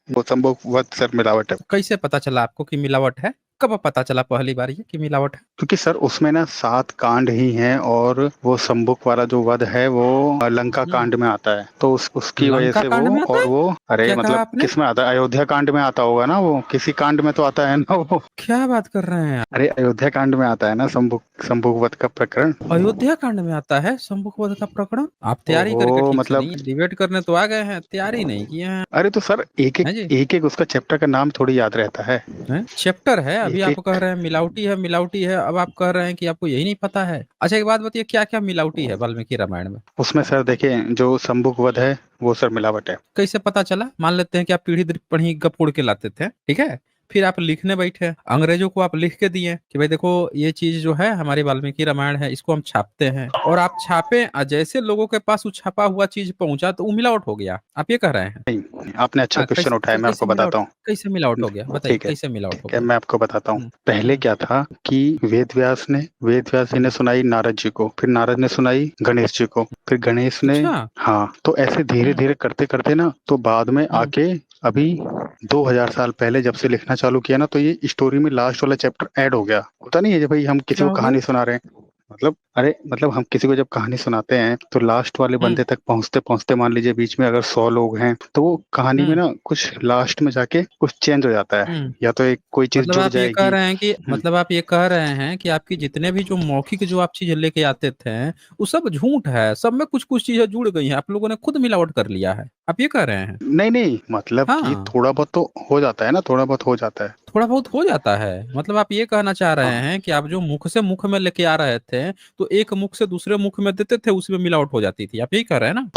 वो संभव वत सर मिलावट है। कैसे पता चला आपको कि मिलावट है? कब पता चला पहली बार ये कि मिलावट है? क्योंकि सर उसमें ना 7 कांड ही हैं, और वो संबुक वाला जो वध है वो लंका हम्म। कांड में आता है, तो उसकी वजह लंका से कांड वो, में आता और है? वो, अरे क्या कहा मतलब आपने? किस में आता है? अयोध्या कांड में आता होगा ना, वो किसी कांड में तो आता है ना वो। क्या बात कर रहे हैं आप? अरे अयोध्या कांड में आता है ना संबुक वध का प्रकरण। अयोध्या कांड में आता है शंभुक वध का प्रकरण? आप तैयारी करके ओहो, ठीक से मतलब, नहीं, डिबेट करने तो आ गए हैं, तैयारी नहीं किए हैं। अरे तो सर है जी। एक एक उसका चैप्टर का नाम थोड़ी याद रहता है। हैं? चैप्टर है, अभी एक आप कह एक रहे हैं मिलावटी है, मिलावटी है, अब आप कह रहे हैं कि आपको यही नहीं पता है। अच्छा एक बात बताइए, क्या क्या मिलावटी है वाल्मीकि रामायण में? उसमें सर देखें, जो संबुक वध है वो सर मिलावट है। कैसे पता चला? मान लेते हैं कि आप पीढ़ी दर पीढ़ी गपोड़ के लाते थे, ठीक है, फिर आप लिखने बैठे, अंग्रेजों को आप लिख के दिए कि भाई देखो ये चीज जो है हमारी वाल्मीकि रामायण है, इसको हम छापते हैं, और आप छापे, जैसे लोगों के पास वो छपा हुआ चीज पहुंचा तो वो मिलावट हो गया, आप ये कह रहे हैं? नहीं, आपने अच्छा हाँ, क्वेश्चन कैसे उठाया, मैं आपको कैसे मिलावट, बताता हूँ। कैसे मिलावट हो गया बताइए, ठीक है, कैसे मिलावट हो ठीक है, गया? मैं आपको बताता हूँ। हम्म। पहले हम्म। क्या था कि वेद व्यास जी ने सुनाई नारद जी को, फिर नारद ने सुनाई गणेश जी को, फिर गणेश ने, अच्छा। हाँ, तो ऐसे धीरे हम्म। धीरे करते करते ना, तो बाद में हम्म। आके अभी 2000 साल पहले जब से लिखना चालू किया ना, तो ये स्टोरी में लास्ट वाला चैप्टर ऐड हो गया। होता नहीं है जब भाई हम किसी क्या को हो गया? कहानी सुना रहे हैं, मतलब, अरे मतलब हम किसी को जब कहानी सुनाते हैं तो लास्ट वाले हम्म। बंदे तक पहुंचते पहुंचते, मान लीजिए बीच में अगर 100 लोग हैं, तो वो कहानी में हम्म। ना कुछ लास्ट में जाके कुछ चेंज हो जाता है, हम्म। या तो एक कोई चीज मतलब जुड़ आप ये कह जाएगी। रहे हैं कि, हम्म, मतलब आप ये कह रहे हैं कि आपकी जितने भी जो मौखिक जो आप चीज लेके आते थे वो सब झूठ है, सब में कुछ कुछ चीजें जुड़ गई हैं, आप लोगों ने खुद मिलावट कर लिया है, आप ये कह रहे हैं? नहीं नहीं, मतलब कि हाँ, थोड़ा बहुत तो हो जाता है ना, थोड़ा बहुत हो जाता है। थोड़ा बहुत हो जाता है, मतलब आप ये कहना चाह रहे हाँ, हैं कि आप जो मुख से मुख में लेके आ रहे थे तो एक मुख से दूसरे मुख में देते थे, उसमें मिलावट हो जाती थी, आप यही कह रहे हैं ना?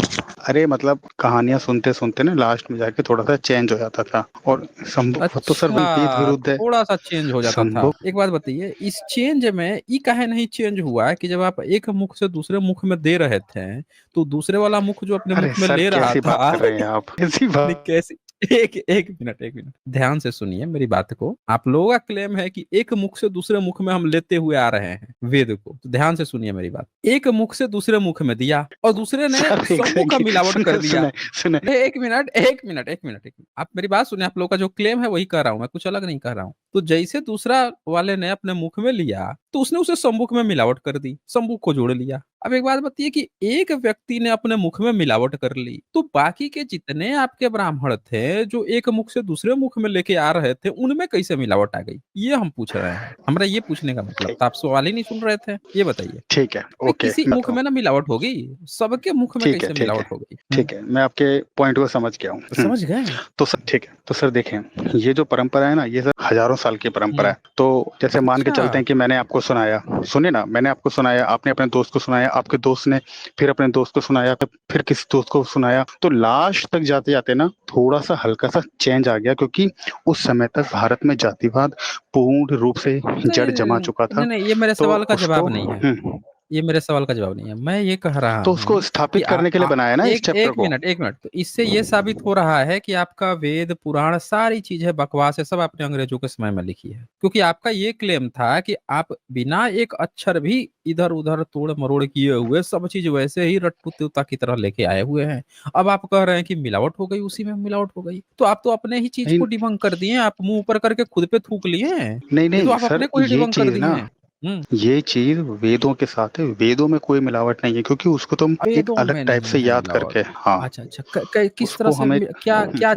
अरे मतलब कहानियां सुनते सुनते ना लास्ट में जाके थोड़ा सा चेंज हो जाता था, और संभव तो सर भाई वेद अच्छा, विरुद्ध है। थोड़ा सा चेंज हो जाता था। संभव, एक बात बताइए, इस चेंज में ये काहे नहीं चेंज हुआ कि जब आप एक मुख से दूसरे मुख में दे रहे थे तो दूसरे वाला मुख जो अपने अरे मुख में सर ले रहा कैसी बात था कर रहे हैं आप, कैसी नहीं बात। कैसी, एक मिनट, एक मिनट ध्यान से सुनिए मेरी बात को। आप लोगों का क्लेम है कि एक मुख से दूसरे मुख में हम लेते हुए आ रहे हैं वेद को, तो ध्यान से सुनिए मेरी बात। एक मुख से दूसरे मुख में दिया और दूसरे ने सर एक सबों का सेकंड, मिलावट कर सुने दिया। सुने सुने। एक मिनट, एक मिनट, एक मिनट, एक मिनट, आप मेरी बात सुनिए, आप लोग का जो क्लेम है वही कर रहा हूं मैं, कुछ अलग नहीं कर रहा हूं। तो जैसे दूसरा वाले ने अपने मुख में लिया तो उसने उसे सम्मुख में मिलावट कर दी, सम्मुख को जोड़ लिया। अब एक बात बताइए कि एक व्यक्ति ने अपने मुख में मिलावट कर ली तो बाकी के जितने आपके ब्राह्मण थे जो एक मुख से दूसरे मुख में लेके आ रहे थे उनमें कैसे मिलावट आ गई, ये हम पूछ रहे हैं। हमारा ये पूछने का मतलब ठीक, था, आप सवाल ही नहीं सुन रहे थे, ये बताइए। ठीक है, भाई ओके, किसी मैं मुख बताऊँ। में ना मिलावट होगी, सबके मुख में ठीक है, कैसे ठीक है, मिलावट हो गई? ठीक है, मैं आपके पॉइंट को समझ गया हूँ। समझ गए? तो सर ठीक है, तो सर देखें, ये जो परंपरा है ना, ये सर हजारों साल की परंपरा हम्म। है। तो जैसे मान के अच्छा। चलते हैं कि मैंने आपको सुनाया, सुनिए ना, मैंने आपको सुनाया, आपने अपने दोस्त को सुनाया, आपके दोस्त ने फिर अपने दोस्त को सुनाया, फिर किसी दोस्त को सुनाया, तो लास्ट तक जाते जाते ना थोड़ा सा हल्का सा चेंज आ गया, क्योंकि उस समय तक भारत में जातिवाद पूर्ण रूप से नहीं जड़ जमा चुका था। नहीं नहीं, ये मेरे तो सवाल का उसको, जवाब नहीं है, ये मेरे सवाल का जवाब नहीं है। मैं ये कह रहा तो हूँ उसको कि स्थापित करने के लिए बनाया ना इस एक चैप्टर एक को। मिनट, एक मिनट, तो इससे ये साबित हो रहा है कि आपका वेद पुराण सारी चीजें बकवास है, सब आपने अंग्रेजों के समय में लिखी है, क्योंकि आपका ये क्लेम था कि आप बिना एक अक्षर भी इधर उधर तोड़ मरोड़ किए हुए सब चीज वैसे ही रट्टू तोता की तरह लेके आए हुए हैं। अब आप कह रहे हैं कि मिलावट हो गई, उसी में मिलावट हो गई, तो आप तो अपने ही चीज नहीं को डिबंक कर दिए, आप मुंह ऊपर करके खुद पे थूक लिए हैं, नहीं ये तो नहीं आप सर, अपने को ही ये डिबंक कर चीज दिए ना, हैं। ये चीज वेदों के साथ है, वेदों में कोई मिलावट नहीं है, क्योंकि उसको तुम एक वेदों अलग में टाइप नहीं से है याद मिलावट। करके, हाँ, अच्छा, अच्छा। किस तरह उसको से हमें क्या क्या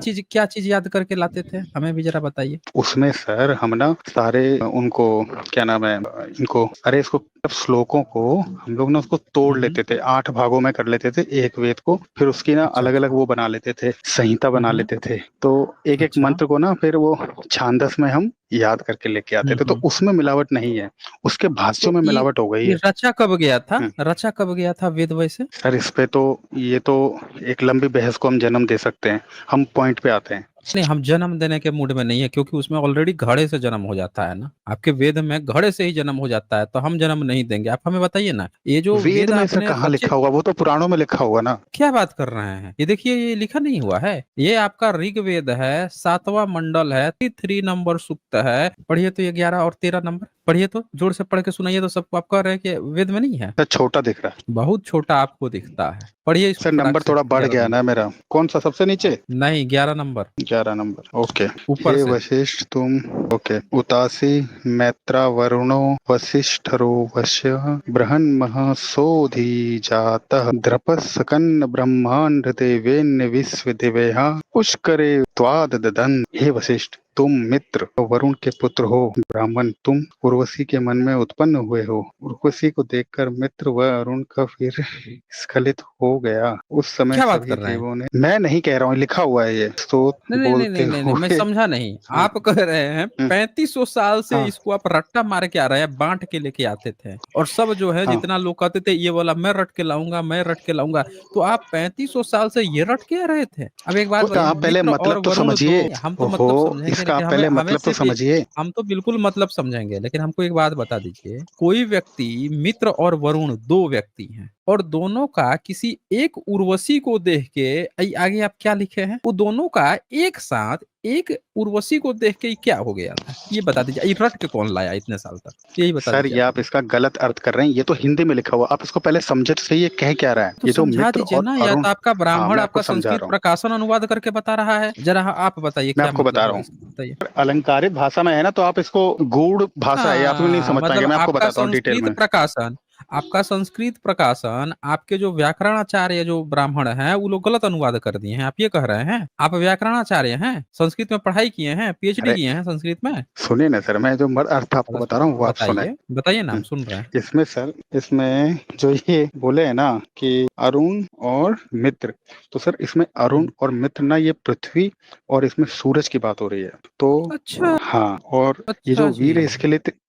चीज़ याद करके लाते थे? हमें भी ज़रा बताइए। उसमें सर हम ना सारे उनको, क्या नाम है, इनको, अरे इसको, श्लोकों को हम लोग ना उसको तोड़ हुँ, हुँ। लेते थे, 8 भागों में कर लेते थे एक वेद को, फिर उसकी ना अच्छा, अलग अच्छा। अलग वो बना लेते थे, संहिता हुँ, बना हुँ। लेते थे। तो एक एक अच्छा। मंत्र को ना फिर वो छांदस में हम याद करके लेके आते हुँ, थे, तो हुँ। उसमें मिलावट नहीं है, उसके भाष्यों तो में मिलावट हो गई ये है। रचा कब गया था? हम्म। रचा कब गया था वेद वैसे? सर इस पे तो, ये तो एक लंबी बहस को हम जन्म दे सकते हैं, हम पॉइंट पे आते हैं। नहीं, हम जन्म देने के मूड में नहीं है, क्योंकि उसमें ऑलरेडी घड़े से जन्म हो जाता है ना। आपके वेद में घड़े से ही जन्म हो जाता है, तो हम जन्म नहीं देंगे। आप हमें बताइए ना, ये जो वेद वेद में ऐसा आपने कहाँ रचे, लिखा हुआ, वो तो पुराणों में लिखा हुआ ना। क्या बात कर रहे हैं? ये देखिए, ये लिखा नहीं हुआ है। ये आपका ऋग्वेद है, 7वां मंडल है, 3 नंबर सूक्त है। पढ़िए तो, ये 11 और 13 नंबर पढ़िए तो, जोर से पढ़ के सुनाइए तो सबको। आप कह रहे हैं कि वेद में नहीं है? सर छोटा दिख रहा है। बहुत छोटा आपको दिखता है। पढ़िए इसको सर फटाक नंबर से, थोड़ा बढ़ 11 गया नंबर। ना मेरा, कौन सा सबसे नीचे? नहीं, 11 नंबर 11 नंबर, ओके। ऊपर हे से। वशिष्ठ तुम, ओके, उतासी मैत्रा वरुणो वसिष्ठरो वश्य बृहन्मः सोऽधि जातः द्रपस्कन्न ब्रह्मांड देवेन्य विश्व दिव्या पुष्करे त्वाद ददन्। हे वशिष्ठ, तुम मित्र और वरुण के पुत्र हो, ब्राह्मण, तुम उर्वशी के मन में उत्पन्न हुए हो। उर्वशी को देखकर मित्र व अरुण का फिर स्खलित हो गया। उस समय क्या बात सभी कर रहे हैं? देवों ने, मैं नहीं कह रहा हूँ, लिखा हुआ है ये, तो नहीं, नहीं, नहीं, बोलते नहीं, नहीं, नहीं, मैं हुए। समझा नहीं। हाँ, आप कह रहे हैं हम्म, 3500 साल से हाँ, इसको आप रट्टा मार के आ रहे हैं, बांट के लेके आते थे, और सब जो है हाँ। जितना लोग कहते थे ये वाला मैं रट के लाऊंगा, मैं रट के लाऊंगा। तो आप 3500 साल से ये रट के आ रहे थे? अब एक बात तो बताइए, आप पहले मित्र और मतलब तो वरुण दो, समझिए। हम तो ओहो, मतलब समझेंगे, इसका लेकिन आप हमें पहले हमें मतलब तो सिर्फ ये, समझिए। हम तो बिल्कुल मतलब समझेंगे, लेकिन हमको एक बात बता दीजिए, कोई व्यक्ति, मित्र और वरुण दो व्यक्ति हैं, और दोनों का किसी एक उर्वशी को देख के, आगे आप क्या लिखे हैं, वो दोनों का एक साथ एक उर्वशी को देख के ही क्या हो गया था, ये बता दीजिए। ये रट के कौन लाया इतने साल तक, यही बता सर दीजिए ये आप। आप इसका गलत अर्थ कर रहे हैं, ये तो हिंदी में लिखा हुआ, आप इसको पहले समझे तो सही, ये कह क्या रहा है, तो ये जो समझा मित्र दीजिए और ना, या अरुण। तो आपका हाँ, ब्राह्मण मैं आपको आपका समझा संस्कृत रहा हूँ, प्रकाशन अनुवाद करके बता रहा है, जरा आप बताइए मैं क्या आपको मतलब बता हुआ रहा हूँ। इसका, बताइए। अलंकारित भाषा में है ना, तो आप इसको गूढ़ भाषा है, आप भी नहीं हाँ, समझ पाएंगे, मतलब मैं आपको आपका बताता हूँ डिटेल संस्कृत में। प्रकाशन, आपका संस्कृत प्रकाशन, आपके जो व्याकरणाचार्य जो ब्राह्मण हैं वो लोग गलत अनुवाद कर दिए हैं, आप ये कह रहे हैं? आप व्याकरणाचार्य हैं, संस्कृत में पढ़ाई किए हैं, पीएचडी अरे किए हैं संस्कृत में? सुनिए ना सर, मैं जो अर्थ आपको बता रहा हूँ वो आप सुने। बताइए, बताइए ना, हम सुन रहे हैं। इसमें सर, इसमें जो ये बोले है ना कि अरुण और मित्र, तो सर इसमें अरुण हम्म। और मित्र ना, ये पृथ्वी और इसमें सूरज की बात हो रही है। तो अच्छा। हाँ, और ये अच्छा जो जी।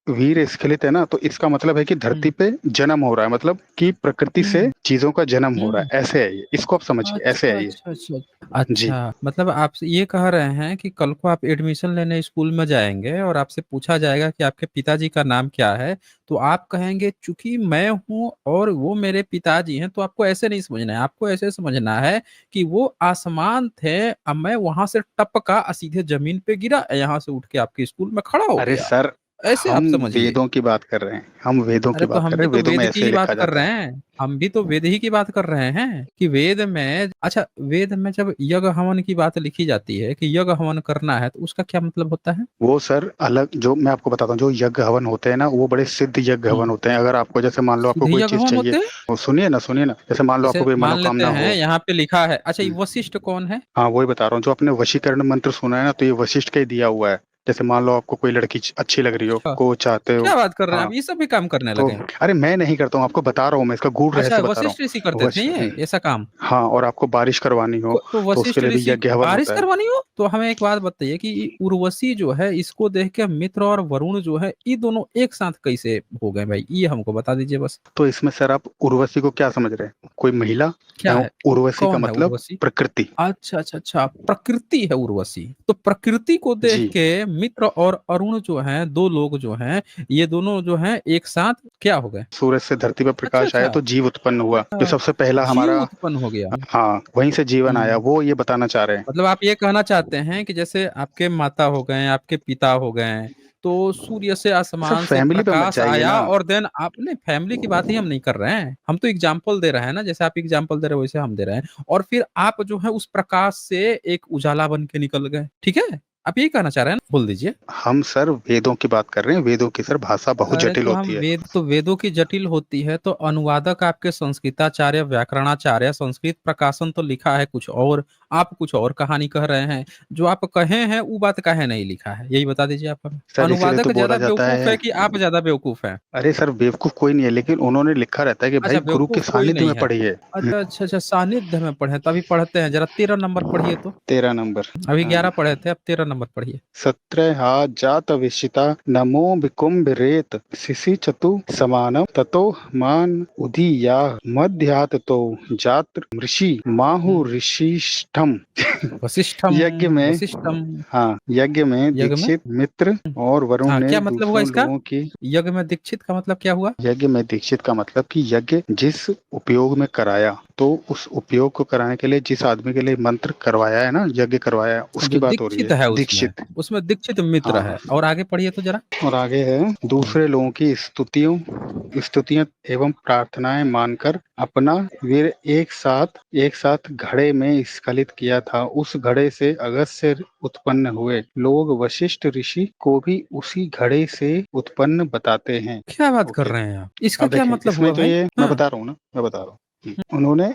वीर स्खलित है ना, तो इसका मतलब है कि धरती हम्म। पे जन्म हो रहा है, मतलब कि प्रकृति से हम्म। चीजों का जन्म हो रहा हम्म। है, ऐसे है ये, इसको आप समझिए, ऐसे अच्छा, है ये। अच्छा, अच्छा। जी। अच्छा, मतलब आप ये कह रहे हैं कि कल को आप एडमिशन लेने स्कूल में जाएंगे और आपसे पूछा जाएगा कि आपके पिताजी का नाम क्या है, तो आप कहेंगे चूंकि मैं हूं और वो मेरे पिताजी हैं, तो आपको ऐसे नहीं समझना है, आपको ऐसे समझना है कि वो आसमान थे, अब मैं वहां से टपका सीधे जमीन पे गिरा, यहाँ से उठ के आपके स्कूल में खड़ा हो अरे गया। सर, ऐसे हम आप समझिए। वेदों की बात कर रहे हैं, हम वेदों अरे की तो बात हम कर भी रहे हैं, तो वेदों में वेद की ऐसे ही ही लिखा बात कर जाता रहे है। हैं, हम भी तो वेद ही की बात कर रहे हैं कि वेद में, अच्छा, वेद में जब यज्ञ हवन की बात लिखी जाती है कि यज्ञ हवन करना है, तो उसका क्या मतलब होता है? वो सर अलग, जो मैं आपको बताता हूँ, जो यज्ञ हवन होते हैं ना, वो बड़े सिद्ध यज्ञ हवन हम्म। होते हैं। अगर आपको, जैसे मान लो आपको सीधे कोई यज्ञ चीज हवन चाहिए, होते हैं? वो सुनिए ना, सुनिए ना, जैसे मान लो आपको जैसे कोई मान लेते मनोकामना हैं हो। यहाँ पे लिखा है, अच्छा, ये हम्म, वशिष्ठ कौन है? हाँ वही बता रहा हूँ, जो आपने वशीकरण मंत्र सुना है ना, तो ये वशिष्ठ का ही दिया हुआ है। जैसे मान लो आपको कोई लड़की अच्छी लग रही हो, अच्छा, को चाहते हो। क्या बात कर रहे हैं हाँ, आप, ये सब भी काम करने तो लगे हैं? अरे मैं नहीं करता हूँ, आपको बता रहा हूँ, मैं इसका गूढ़ अच्छा, रहस्य बता रहा वशिष्ठ ऋषि हूँ। करते थे ये ऐसा काम? हाँ, और आपको बारिश करवानी हो, तो तो उसके वशिष्ठ लिए भी ऋषि यज्ञ हवन बारिश होता है। करवानी हो, तो हमें एक बात बताइए कि उर्वशी जो है, इसको देख के मित्र और वरुण जो है, ये दोनों एक साथ कैसे हो गए भाई, ये हमको बता दीजिए बस। तो इसमें सर आप उर्वशी को क्या समझ रहे हैं, कोई महिला? क्या या है? उर्वशी का कौन है मतलब उर्वशी? प्रकृति। अच्छा, अच्छा, अच्छा, प्रकृति है उर्वशी। तो प्रकृति को देख जी। के मित्र और अरुण जो हैं, दो लोग जो हैं, ये दोनों जो हैं एक साथ क्या हो गए? सूरज से धरती पर अच्छा, प्रकाश आया अच्छा। तो जीव उत्पन्न हुआ, जो सबसे पहला जीव हमारा। उत्पन्न हो गया। हाँ, वहीं से जीवन आया, हम्म। वो ये बताना चाह रहे हैं। मतलब आप ये कहना चाहते हैं कि जैसे आपके माता हो गए, आपके पिता हो गए, तो सूर्य से, सर आसमान से फैमिली पे मत प्रकाश जाइए आया, ना। और देन आपने, फैमिली की बात ही हम नहीं कर रहे हैं, हम तो एग्जाम्पल दे रहे हैं ना, जैसे आप एग्जाम्पल दे रहे हो वैसे हम दे रहे हैं, और फिर आप जो है उस प्रकाश से एक उजाला बन के निकल गए, ठीक है? आप यही कहना चाह रहे हैं ना? बोल दीजिए। हम सर वेदों की बात कर रहे हैं, वेदों की सर भाषा बहुत अरे जटिल तो हम होती है। वेदों की जटिल होती है तो अनुवादक आपके संस्कृताचार्य व्याकरणाचार्य, संस्कृत प्रकाशन तो लिखा है कुछ और, आप कुछ और कहानी कह रहे हैं। जो आप कहे हैं वो बात काहे नहीं लिखा है, यही बता दीजिए आप हमें। सर इसीलिए तो अनुवादक बोला ज्यादा जाता बेवकूफ है। है कि आप ज्यादा बेवकूफ हैं? अरे सर बेवकूफ कोई नहीं है, लेकिन उन्होंने लिखा रहता है कि भाई अच्छा, गुरु के बेवकूफ कोई सानिध्य नहीं में है। पढ़िए। अच्छा अच्छा अच्छा, सानिध्य में पढ़े तभी पढ़ते हैं। जरा 13 नंबर पढ़िए तो। 13 नंबर। अभी हाँ। 11 पढ़े थे, अब 13 नंबर पढ़िए। 17 जात विशिता नमो विकुंभ रेत शिशि चतु समानम ततो मान उदीया मध्यात तो जात ऋषि माहु हम्म। ऋषिष्ठम। वशिष्ठम। यज्ञ में। वशिष्ठम। हाँ, यज्ञ में यज्ञ में। दीक्षित मित्र और वरुण हाँ, ने क्या मतलब हुआ दूसरों इसका? लोगों की। यज्ञ में दीक्षित का मतलब क्या हुआ? यज्ञ में दीक्षित का मतलब कि यज्ञ जिस उपयोग में कराया, तो उस उपयोग को कराने के लिए जिस आदमी के लिए मंत्र करवाया है ना, यज्ञ करवाया है, उसकी जो बात हो रही दीक्षित है, है उसमें, दीक्षित। उसमें दीक्षित मित्र है। हाँ। और आगे पढ़िए तो जरा। और आगे है दूसरे लोगों की स्तुतियां एवं प्रार्थनाएं मानकर अपना वीर एक साथ घड़े में स्खलित किया था। उस घड़े से अगस्त्य उत्पन्न हुए। लोग वशिष्ठ ऋषि को भी उसी घड़े से उत्पन्न बताते हैं। क्या बात कर ओके। रहे हैं आप? इसका अब क्या देखें मतलब इसमें हुआ जो भाई? ये मैं हाँ। बता रहा हूँ ना, मैं बता रहा हूँ। उन्होंने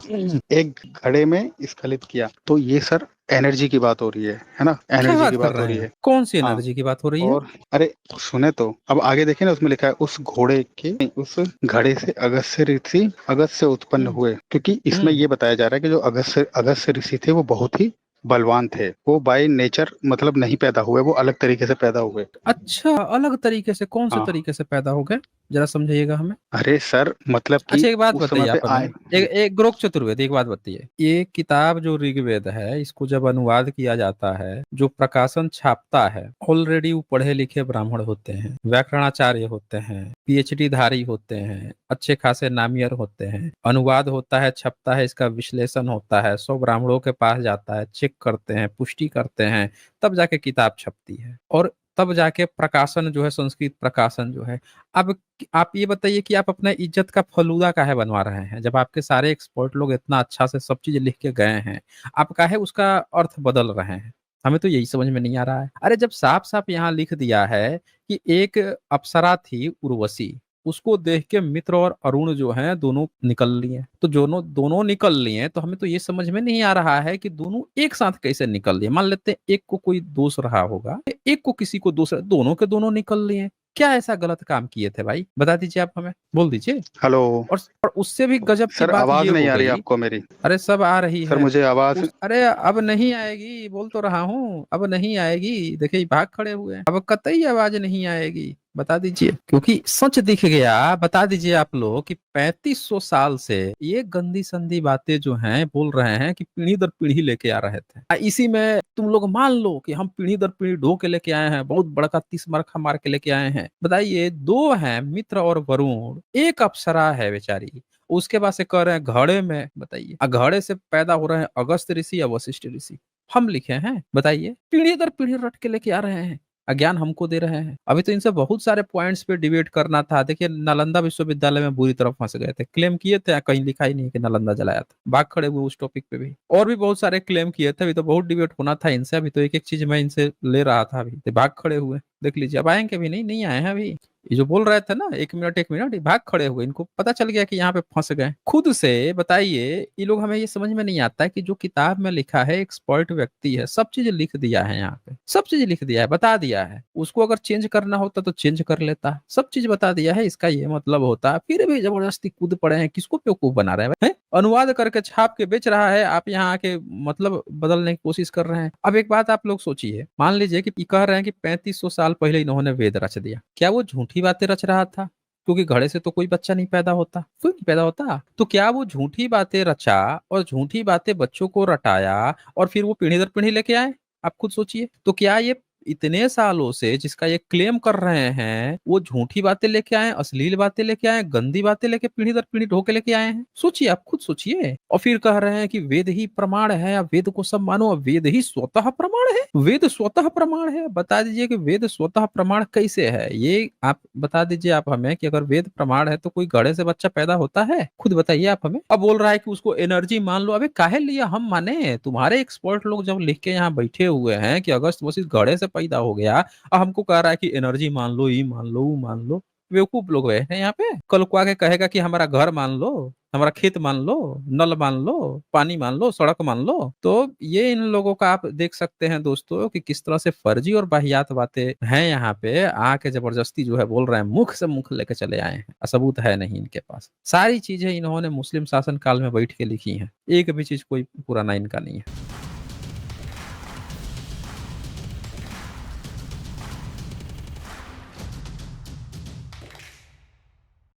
एक घड़े में स्खलित किया, तो ये सर एनर्जी की बात हो रही है ना, क्या एनर्जी बात की कर बात हो रहे रही हैं? है। कौन सी हाँ। एनर्जी की बात हो रही है? और अरे सुने तो, अब आगे देखे ना, उसमें लिखा है उस घोड़े के उस घड़े से अगस्त्य उत्पन्न हम्म। हुए, क्योंकि इसमें हम्म। ये बताया जा रहा है कि जो अगस्त्य ऋषि थे वो बहुत ही बलवान थे। वो बाय नेचर मतलब नहीं पैदा हुए, वो अलग तरीके से पैदा हुए। अच्छा, अलग तरीके से? कौन से हाँ। तरीके से पैदा हो गए? जरा समझाइएगा हमें। अरे सर मतलब कि अच्छा, एक बात उस समय बताइए पे आप हमें। आए। एक गोरख चतुर्वेद, एक बात बताइए। ये किताब जो ऋग्वेद है, इसको जब अनुवाद किया जाता है, जो प्रकाशन छापता है, ऑलरेडी वो पढ़े लिखे ब्राह्मण होते हैं, व्याकरणाचार्य होते हैं, पीएचडी धारी होते हैं, अच्छे खासे नामियर होते हैं। अनुवाद होता है, छपता है, इसका विश्लेषण होता है, 100 ब्राह्मणों के पास जाता है, चेक करते हैं, पुष्टि करते हैं, तब जाके किताब छपती है। और तब जाके प्रकाशन जो है, संस्कृत प्रकाशन जो है। अब आप ये बताइए कि आप अपना इज्जत का फलूदा काहे बनवा रहे हैं, जब आपके सारे एक्सपर्ट लोग इतना अच्छा से सब चीज लिख के गए हैं, आप काहे उसका अर्थ बदल रहे हैं? हमें तो यही समझ में नहीं आ रहा है। अरे जब साफ साफ यहाँ लिख दिया है कि एक अप्सरा थी उर्वशी, उसको देख के मित्र और अरुण जो हैं दोनों निकल लिए, तो दोनों दोनों निकल लिए, तो हमें तो ये समझ में नहीं आ रहा है कि दोनों एक साथ कैसे निकल लिए। मान लेते हैं एक को कोई दोष रहा होगा, एक को किसी को दोष, दोनों के दोनों निकल लिए। क्या ऐसा गलत काम किए थे भाई, बता दीजिए आप हमें, बोल दीजिए। हेलो। और उससे भी गजब की सर बात ये आवाज नहीं हो आ रही गई। आपको मेरी? अरे सब आ रही सर है। मुझे आवाज। अरे अब नहीं आएगी, बोल तो रहा हूँ, अब नहीं आएगी। देखिए भाग खड़े हुए हैं, अब कतई आवाज नहीं आएगी, बता दीजिए, क्योंकि सच दिख गया। बता दीजिए आप लोग कि 3500 साल से ये गंदी संदी बातें जो हैं बोल रहे हैं कि पीढ़ी दर पीढ़ी लेके आ रहे थे। इसी में तुम लोग मान लो कि हम पीढ़ी दर पीढ़ी ढो के लेके आए हैं, बहुत बड़का 30 मरखा मार के लेके आए हैं। बताइए, दो हैं मित्र और वरुण, एक अप्सरा है बेचारी, उसके बाद से कह रहे हैं घड़े में। बताइए, घड़े से पैदा हो रहे हैं अगस्त ऋषि या वशिष्ठ ऋषि, हम लिखे हैं? बताइए, पीढ़ी दर पीढ़ी रट के लेके आ रहे हैं, अज्ञान हमको दे रहे हैं। अभी तो इनसे बहुत सारे पॉइंट्स पे डिबेट करना था। देखिए, नालंदा विश्वविद्यालय में बुरी तरह फंस गए थे, क्लेम किए थे, कहीं लिखा ही नहीं कि नालंदा जलाया था, भाग खड़े हुए उस टॉपिक पे भी। और भी बहुत सारे क्लेम किए थे, अभी तो बहुत डिबेट होना था इनसे। अभी तो एक एक चीज मैं इनसे ले रहा था, अभी तो भाग खड़े हुए। देख लीजिए, अब आएंगे भी नहीं, नहीं आए हैं अभी। ये जो बोल रहे थे ना, एक मिनट एक मिनट, ये भाग खड़े हुए, इनको पता चल गया कि यहाँ पे फंस गए खुद से। बताइए, ये लोग, हमें ये समझ में नहीं आता है कि जो किताब में लिखा है, एक्सपर्ट व्यक्ति है, सब चीज लिख दिया है यहाँ पे, सब चीज लिख दिया है, बता दिया है। उसको अगर चेंज करना होता तो चेंज कर लेता, सब चीज बता दिया है। इसका ये मतलब होता, फिर भी जबरदस्ती कूद पड़े हैं। किसको बेवकूफ बना रहे हैं? अनुवाद करके छाप के बेच रहा है, आप यहाँ आके मतलब बदलने की कोशिश कर रहे हैं। अब एक बात आप लोग सोचिए, मान लीजिए कि कह रहे हैं कि 3500 साल पहले इन्होंने वेद रच दिया, क्या वो झूठी बातें रच रहा था? क्योंकि घड़े से तो कोई बच्चा नहीं पैदा होता, क्यों नहीं पैदा होता? तो क्या वो झूठी बातें रचा और झूठी बातें बच्चों को रटाया और फिर वो पीढ़ी दर पीढ़ी लेके आए? आप खुद सोचिए। तो क्या ये इतने सालों से जिसका ये क्लेम कर रहे हैं वो झूठी बातें लेके आए, अश्लील बातें लेके आए, गंदी बातें लेके पीढ़ी दर पीढ़ी ढोके लेके आए हैं। सोचिए, आप खुद सोचिए। और फिर कह रहे हैं कि वेद ही प्रमाण है, या वेद को सब मानो, वेद ही स्वतः प्रमाण है। वेद स्वतः प्रमाण है? बता दीजिए कि वेद स्वतः प्रमाण कैसे है? ये आप बता दीजिए आप हमें कि अगर वेद प्रमाण है तो कोई घड़े से बच्चा पैदा होता है? खुद बताइए आप हमें। अब बोल रहा है कि उसको एनर्जी मान लो। अबे काहे लिए हम माने? तुम्हारे एक्सपर्ट लोग जब लिख के यहाँ बैठे हुए हैं कि अगस्त मसीह घड़े से पैदा हो गया, और हमको कह रहा है कि एनर्जी मान लो, ये मान लो, वो मान लो। बेवकूफ लोग बैठे हैं यहाँ पे। कल को आके कहेगा कि हमारा घर मान लो, हमारा खेत मान लो, नल मान लो, पानी मान लो, सड़क मान लो। तो ये इन लोगों का आप देख सकते हैं दोस्तों कि किस तरह से फर्जी और वाहियात बातें हैं। यहाँ पे आके जबरदस्ती जो है बोल रहे हैं, मुख से मुख लेके चले आए हैं, सबूत है नहीं इनके पास। सारी चीजें इन्होंने मुस्लिम शासन काल में बैठ के लिखी हैं, एक भी चीज कोई पुराना इनका नहीं है।